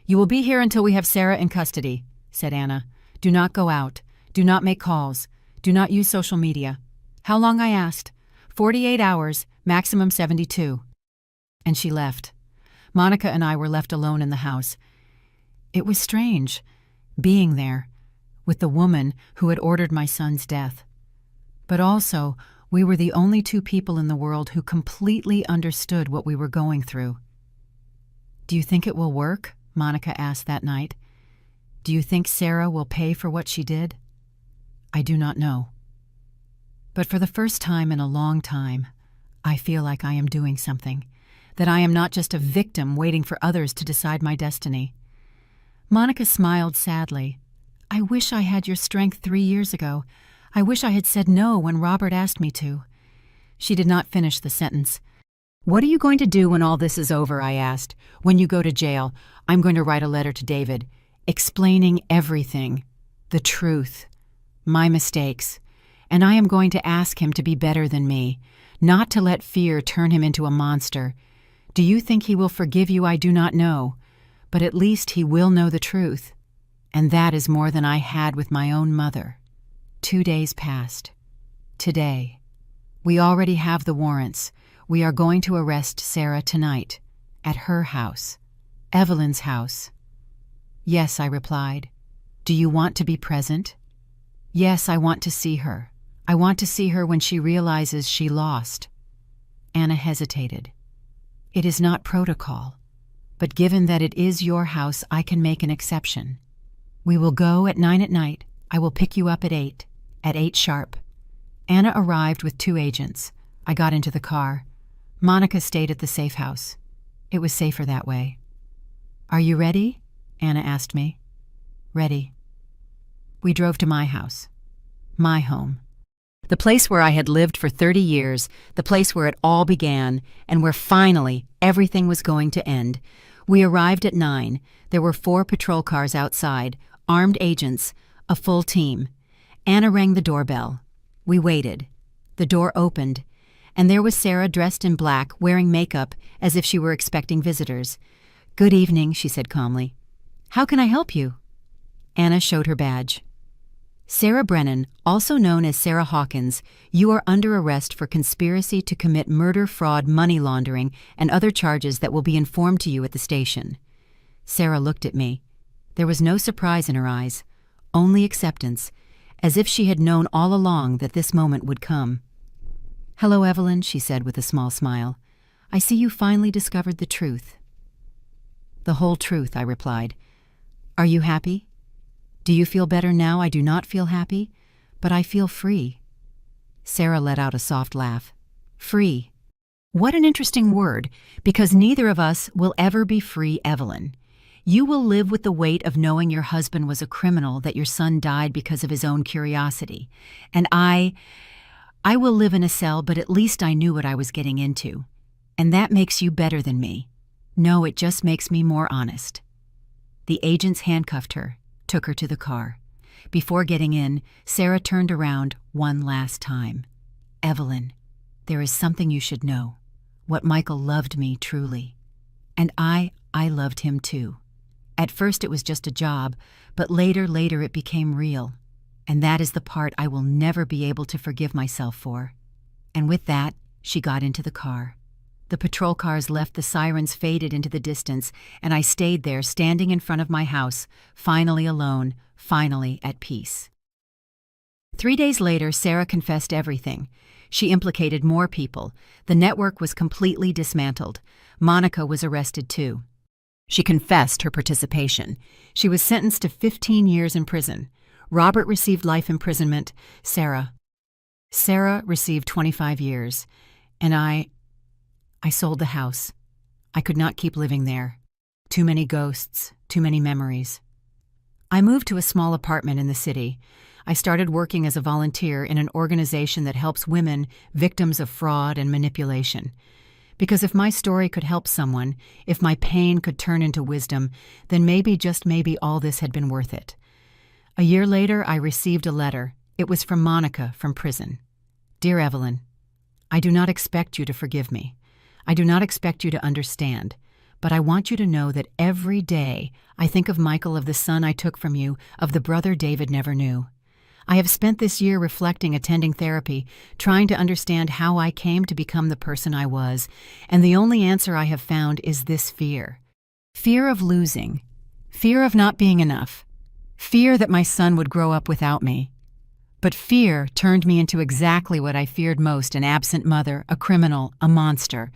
You will be here until we have Sarah in custody, said Anna. Do not go out. Do not make calls. Do not use social media. How long? I asked. 48 hours, maximum 72. And she left. Monica and I were left alone in the house. It was strange, being there, with the woman who had ordered my son's death. But also, we were the only two people in the world who completely understood what we were going through. Do you think it will work? Monica asked that night. Do you think Sarah will pay for what she did? I do not know. But for the first time in a long time, I feel like I am doing something, that I am not just a victim waiting for others to decide my destiny. Monica smiled sadly. I wish I had your strength 3 years ago. I wish I had said no when Robert asked me to." She did not finish the sentence. "What are you going to do when all this is over?" I asked. "When you go to jail, I'm going to write a letter to David, explaining everything, the truth, my mistakes, and I am going to ask him to be better than me, not to let fear turn him into a monster. Do you think he will forgive you? I do not know, but at least he will know the truth, and that is more than I had with my own mother." 2 days passed. Today. We already have the warrants. We are going to arrest Sarah tonight, at her house, Evelyn's house. "Yes," I replied. "Do you want to be present?" "Yes, I want to see her. I want to see her when she realizes she lost." Anna hesitated. "It is not protocol, but given that it is your house, I can make an exception. We will go at 9 at night. I will pick you up at 8 sharp." Anna arrived with 2 agents. I got into the car. Monica stayed at the safe house. It was safer that way. "Are you ready?" Anna asked me. "Ready." We drove to my house. My home. The place where I had lived for 30 years, the place where it all began, and where finally everything was going to end. We arrived at 9. There were 4 patrol cars outside, armed agents, a full team. Anna rang the doorbell. We waited. The door opened, and there was Sarah dressed in black, wearing makeup as if she were expecting visitors. "Good evening," she said calmly. "How can I help you?" Anna showed her badge. "Sarah Brennan, also known as Sarah Hawkins, you are under arrest for conspiracy to commit murder, fraud, money laundering, and other charges that will be informed to you at the station." Sarah looked at me. There was no surprise in her eyes, only acceptance, as if she had known all along that this moment would come. "Hello, Evelyn," she said with a small smile. "I see you finally discovered the truth." "The whole truth," I replied. "Are you happy?" "Do you feel better now?" "I do not feel happy, but I feel free." Sarah let out a soft laugh. "Free. What an interesting word, because neither of us will ever be free, Evelyn. You will live with the weight of knowing your husband was a criminal, that your son died because of his own curiosity. And I will live in a cell, but at least I knew what I was getting into. And that makes you better than me. No, it just makes me more honest." The agents handcuffed her, took her to the car. Before getting in, Sarah turned around one last time. "Evelyn, there is something you should know. What Michael loved me truly. And I loved him too. At first it was just a job, but later it became real. And that is the part I will never be able to forgive myself for." And with that, she got into the car. The patrol cars left, the sirens faded into the distance, and I stayed there, standing in front of my house, finally alone, finally at peace. 3 days later, Sarah confessed everything. She implicated more people. The network was completely dismantled. Monica was arrested too. She confessed her participation. She was sentenced to 15 years in prison. Robert received life imprisonment. Sarah received 25 years. And I sold the house. I could not keep living there. Too many ghosts, too many memories. I moved to a small apartment in the city. I started working as a volunteer in an organization that helps women victims of fraud and manipulation. Because if my story could help someone, if my pain could turn into wisdom, then maybe, just maybe, all this had been worth it. A year later, I received a letter. It was from Monica from prison. "Dear Evelyn, I do not expect you to forgive me. I do not expect you to understand, but I want you to know that every day I think of Michael, of the son I took from you, of the brother David never knew. I have spent this year reflecting, attending therapy, trying to understand how I came to become the person I was, and the only answer I have found is this fear. Fear of losing. Fear of not being enough. Fear that my son would grow up without me. But fear turned me into exactly what I feared most: an absent mother, a criminal, a monster.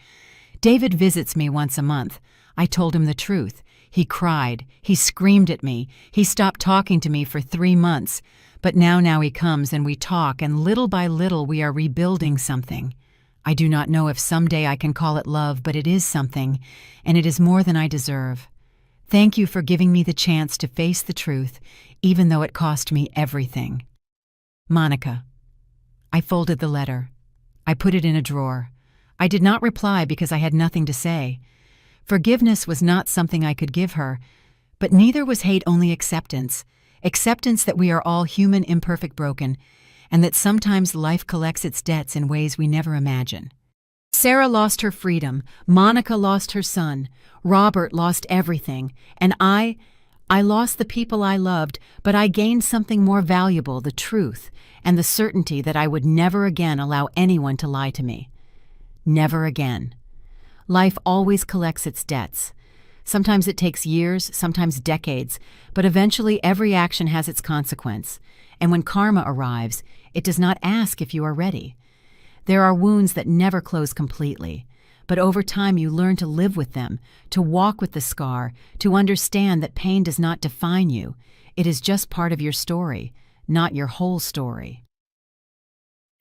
David visits me once a month. I told him the truth. He cried. He screamed at me. He stopped talking to me for 3 months. But now he comes and we talk, and little by little we are rebuilding something. I do not know if someday I can call it love, but it is something, and it is more than I deserve. Thank you for giving me the chance to face the truth, even though it cost me everything. Monica. I folded the letter. I put it in a drawer. I did not reply because I had nothing to say. Forgiveness was not something I could give her, but neither was hate, only acceptance. Acceptance that we are all human, imperfect, broken, and that sometimes life collects its debts in ways we never imagine. Sarah lost her freedom, Monica lost her son, Robert lost everything, and I lost the people I loved, but I gained something more valuable, the truth, and the certainty that I would never again allow anyone to lie to me. Never again. Life always collects its debts. Sometimes it takes years, sometimes decades, but eventually every action has its consequence, and when karma arrives, it does not ask if you are ready. There are wounds that never close completely, but over time you learn to live with them, to walk with the scar, to understand that pain does not define you. It is just part of your story, not your whole story.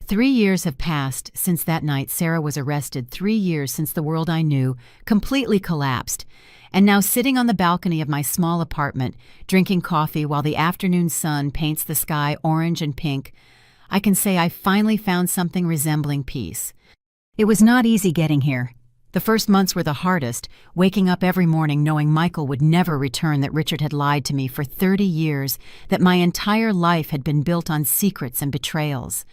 3 years have passed since that night Sarah was arrested, 3 years since the world I knew completely collapsed, and now sitting on the balcony of my small apartment, drinking coffee while the afternoon sun paints the sky orange and pink, I can say I finally found something resembling peace. It was not easy getting here. The first months were the hardest, waking up every morning knowing Michael would never return, that Richard had lied to me for 30 years, that my entire life had been built on secrets and betrayals.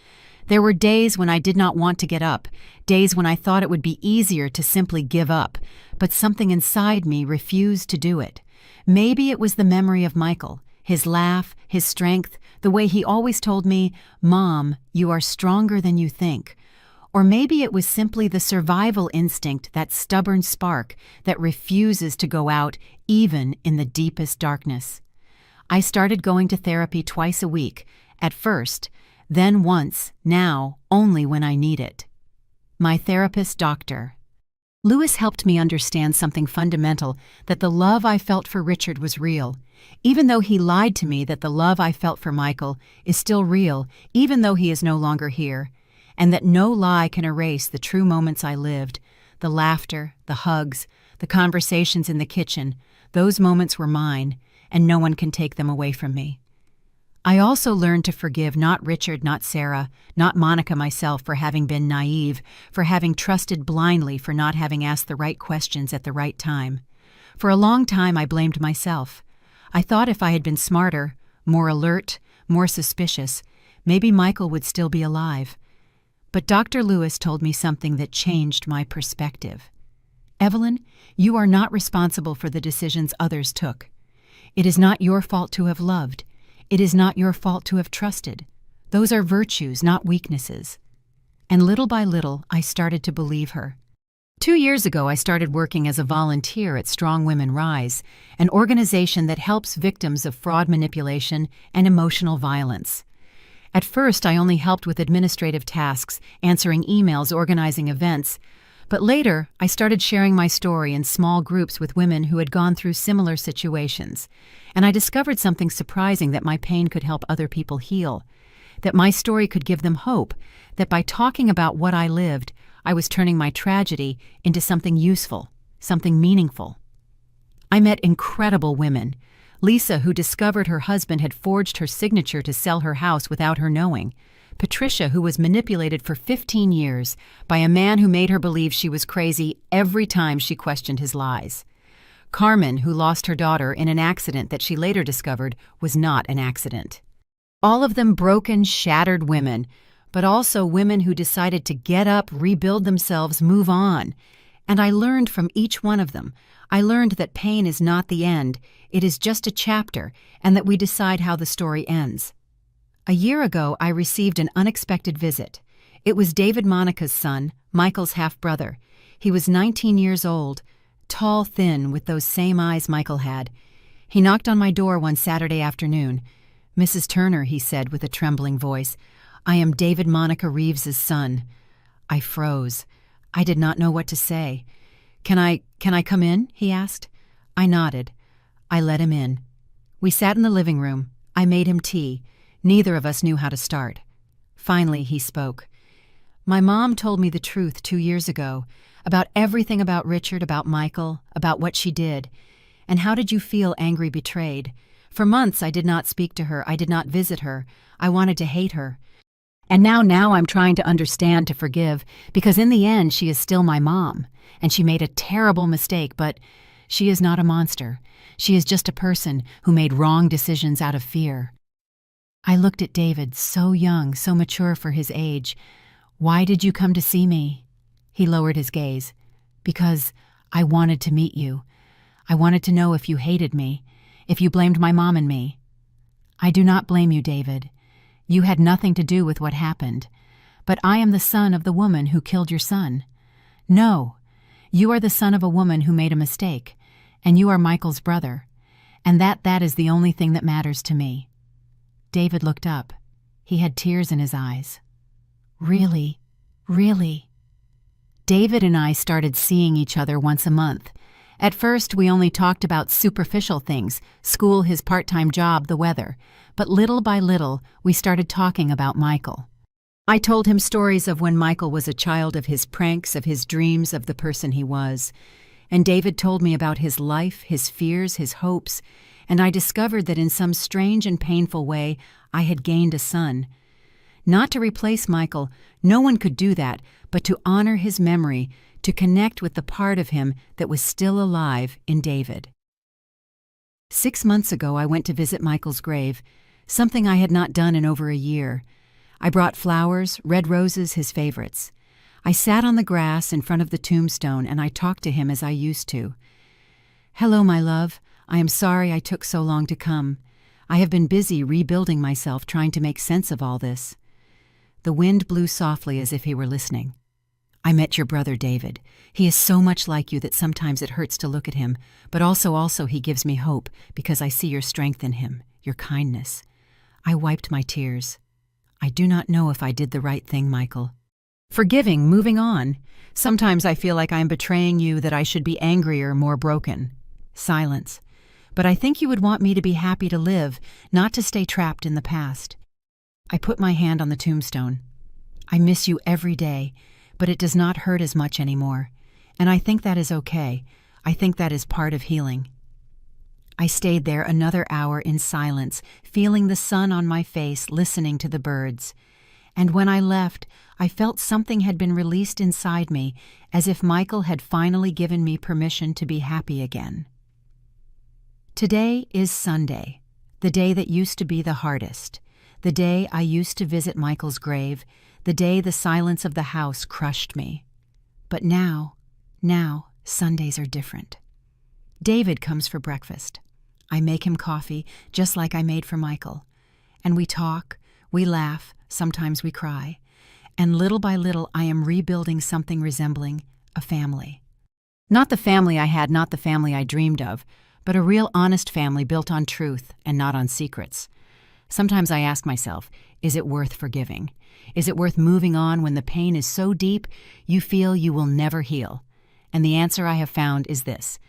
There were days when I did not want to get up, days when I thought it would be easier to simply give up, but something inside me refused to do it. Maybe it was the memory of Michael, his laugh, his strength, the way he always told me, "Mom, you are stronger than you think." Or maybe it was simply the survival instinct, that stubborn spark that refuses to go out even in the deepest darkness. I started going to therapy twice a week, at first, then once, now only when I need it. My therapist, Dr. Lewis, helped me understand something fundamental, that the love I felt for Richard was real, even though he lied to me, that the love I felt for Michael is still real, even though he is no longer here, and that no lie can erase the true moments I lived, the laughter, the hugs, the conversations in the kitchen. Those moments were mine, and no one can take them away from me. I also learned to forgive not Richard, not Sarah, not Monica, myself, for having been naive, for having trusted blindly, for not having asked the right questions at the right time. For a long time I blamed myself. I thought if I had been smarter, more alert, more suspicious, maybe Michael would still be alive. But Dr. Lewis told me something that changed my perspective. Evelyn, you are not responsible for the decisions others took. It is not your fault to have loved. It is not your fault to have trusted. Those are virtues, not weaknesses. And little by little, I started to believe her. 2 years ago, I started working as a volunteer at Strong Women Rise, an organization that helps victims of fraud, manipulation, and emotional violence. At first, I only helped with administrative tasks, answering emails, organizing events. But later, I started sharing my story in small groups with women who had gone through similar situations. And I discovered something surprising, that my pain could help other people heal, that my story could give them hope, that by talking about what I lived, I was turning my tragedy into something useful, something meaningful. I met incredible women. Lisa, who discovered her husband had forged her signature to sell her house without her knowing. Patricia, who was manipulated for 15 years by a man who made her believe she was crazy every time she questioned his lies. Carmen, who lost her daughter in an accident that she later discovered was not an accident. All of them broken, shattered women, but also women who decided to get up, rebuild themselves, move on. And I learned from each one of them. I learned that pain is not the end, it is just a chapter, and that we decide how the story ends. A year ago, I received an unexpected visit. It was David, Monica's son, Michael's half-brother. He was 19 years old, tall, thin, with those same eyes Michael had. He knocked on my door one Saturday afternoon. "Mrs. Turner," he said with a trembling voice, "I am David Monica Reeves's son." I froze. I did not know what to say. Can I come in?" he asked. I nodded. I let him in. We sat in the living room. I made him tea. Neither of us knew how to start. Finally, he spoke. "My mom told me the truth 2 years ago, about everything, about Richard, about Michael, about what she did. And how did you feel angry, betrayed? For months I did not speak to her, I did not visit her. I wanted to hate her. And now I'm trying to understand, to forgive, because in the end she is still my mom, and she made a terrible mistake, but she is not a monster. She is just a person who made wrong decisions out of fear. I looked at David, so young, so mature for his age. Why did you come to see me? He lowered his gaze. Because I wanted to meet you. I wanted to know if you hated me, if you blamed my mom and me. I do not blame you, David. You had nothing to do with what happened. But I am the son of the woman who killed your son. No, you are the son of a woman who made a mistake, and you are Michael's brother, and that is the only thing that matters to me. David looked up. He had tears in his eyes. Really? Really? David and I started seeing each other once a month. At first, we only talked about superficial things, school, his part-time job, the weather. But little by little, we started talking about Michael. I told him stories of when Michael was a child, of his pranks, of his dreams, of the person he was. And David told me about his life, his fears, his hopes, and I discovered that in some strange and painful way, I had gained a son. Not to replace Michael, no one could do that, but to honor his memory, to connect with the part of him that was still alive in David. 6 months ago, I went to visit Michael's grave, something I had not done in over a year. I brought flowers, red roses, his favorites. I sat on the grass in front of the tombstone and I talked to him as I used to. "Hello, my love. I am sorry I took so long to come. I have been busy rebuilding myself, trying to make sense of all this." The wind blew softly as if he were listening. "I met your brother, David. He is so much like you that sometimes it hurts to look at him, but also he gives me hope because I see your strength in him, your kindness." I wiped my tears. "I do not know if I did the right thing, Michael. Forgiving, moving on. Sometimes I feel like I am betraying you, that I should be angrier, more broken." Silence. "But I think you would want me to be happy to live, not to stay trapped in the past." I put my hand on the tombstone. "I miss you every day, but it does not hurt as much anymore. And I think that is okay. I think that is part of healing." I stayed there another hour in silence, feeling the sun on my face, listening to the birds. And when I left, I felt something had been released inside me, as if Michael had finally given me permission to be happy again. Today is Sunday, the day that used to be the hardest, the day I used to visit Michael's grave, the day the silence of the house crushed me. But now, Sundays are different. David comes for breakfast. I make him coffee, just like I made for Michael. And we talk, we laugh, sometimes we cry. And little by little, I am rebuilding something resembling a family. Not the family I had, not the family I dreamed of, but a real honest family built on truth and not on secrets. Sometimes I ask myself, is it worth forgiving? Is it worth moving on when the pain is so deep you feel you will never heal? And the answer I have found is this: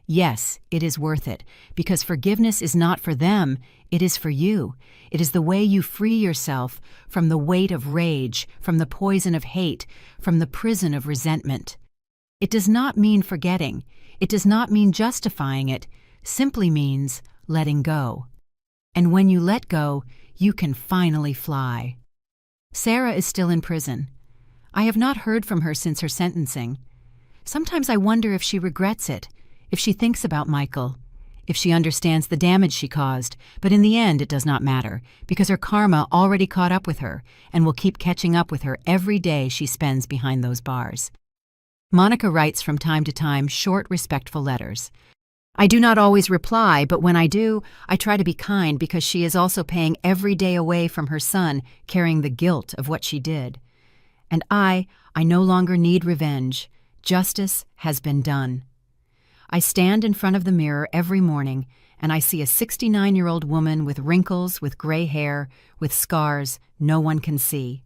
yes, it is worth it, because forgiveness is not for them, it is for you. It is the way you free yourself from the weight of rage, from the poison of hate, from the prison of resentment. It does not mean forgetting. It does not mean justifying it. Simply means letting go. And when you let go, you can finally fly. Sarah is still in prison. I have not heard from her since her sentencing. Sometimes I wonder if she regrets it, if she thinks about Michael, if she understands the damage she caused, but in the end it does not matter, because her karma already caught up with her and will keep catching up with her every day she spends behind those bars. Monica writes from time to time short, respectful letters. I do not always reply, but when I do, I try to be kind because she is also paying every day away from her son, carrying the guilt of what she did. And I no longer need revenge. Justice has been done. I stand in front of the mirror every morning and I see a 69-year-old woman with wrinkles, with gray hair, with scars no one can see.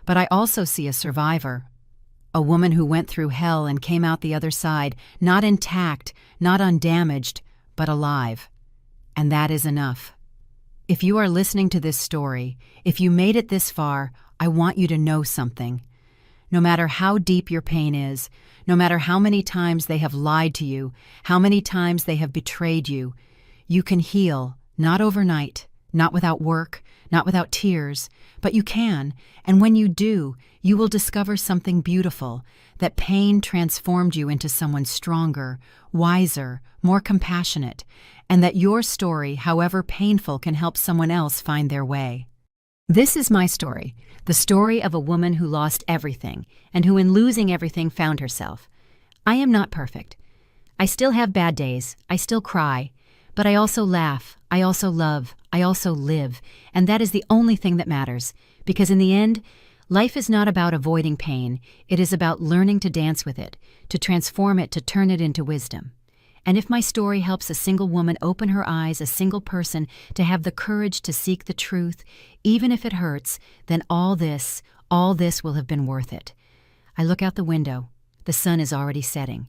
But I also see a survivor, a woman who went through hell and came out the other side, not intact, not undamaged, but alive. And that is enough. If you are listening to this story, if you made it this far, I want you to know something. No matter how deep your pain is, no matter how many times they have lied to you, how many times they have betrayed you, you can heal, not overnight, not without work, not without tears, but you can, and when you do, you will discover something beautiful, that pain transformed you into someone stronger, wiser, more compassionate, and that your story, however painful, can help someone else find their way. This is my story, the story of a woman who lost everything, and who in losing everything found herself. I am not perfect. I still have bad days, I still cry, but I also laugh, I also love, I also live, and that is the only thing that matters, because in the end, life is not about avoiding pain, it is about learning to dance with it, to transform it, to turn it into wisdom. And if my story helps a single woman open her eyes, a single person to have the courage to seek the truth, even if it hurts, then all this will have been worth it. I look out the window. The sun is already setting.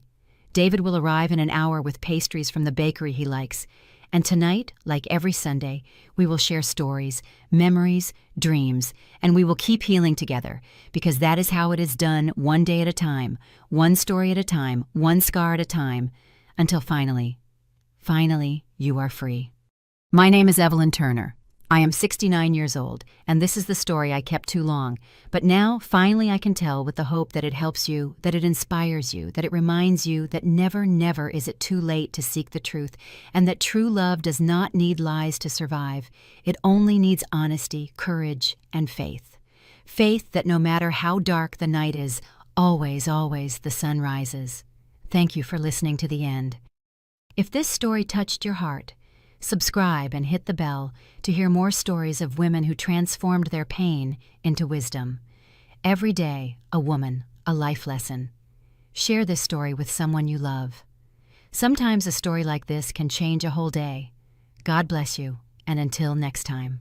David will arrive in an hour with pastries from the bakery he likes. And tonight, like every Sunday, we will share stories, memories, dreams, and we will keep healing together, because that is how it is done, one day at a time, one story at a time, one scar at a time, until finally, you are free. My name is Evelyn Turner. I am 69 years old, and this is the story I kept too long. But now, finally, I can tell with the hope that it helps you, that it inspires you, that it reminds you that never, never is it too late to seek the truth, and that true love does not need lies to survive. It only needs honesty, courage, and faith. Faith that no matter how dark the night is, always, always the sun rises. Thank you for listening to the end. If this story touched your heart, subscribe and hit the bell to hear more stories of women who transformed their pain into wisdom. Every day, a woman, a life lesson. Share this story with someone you love. Sometimes a story like this can change a whole day. God bless you, and until next time.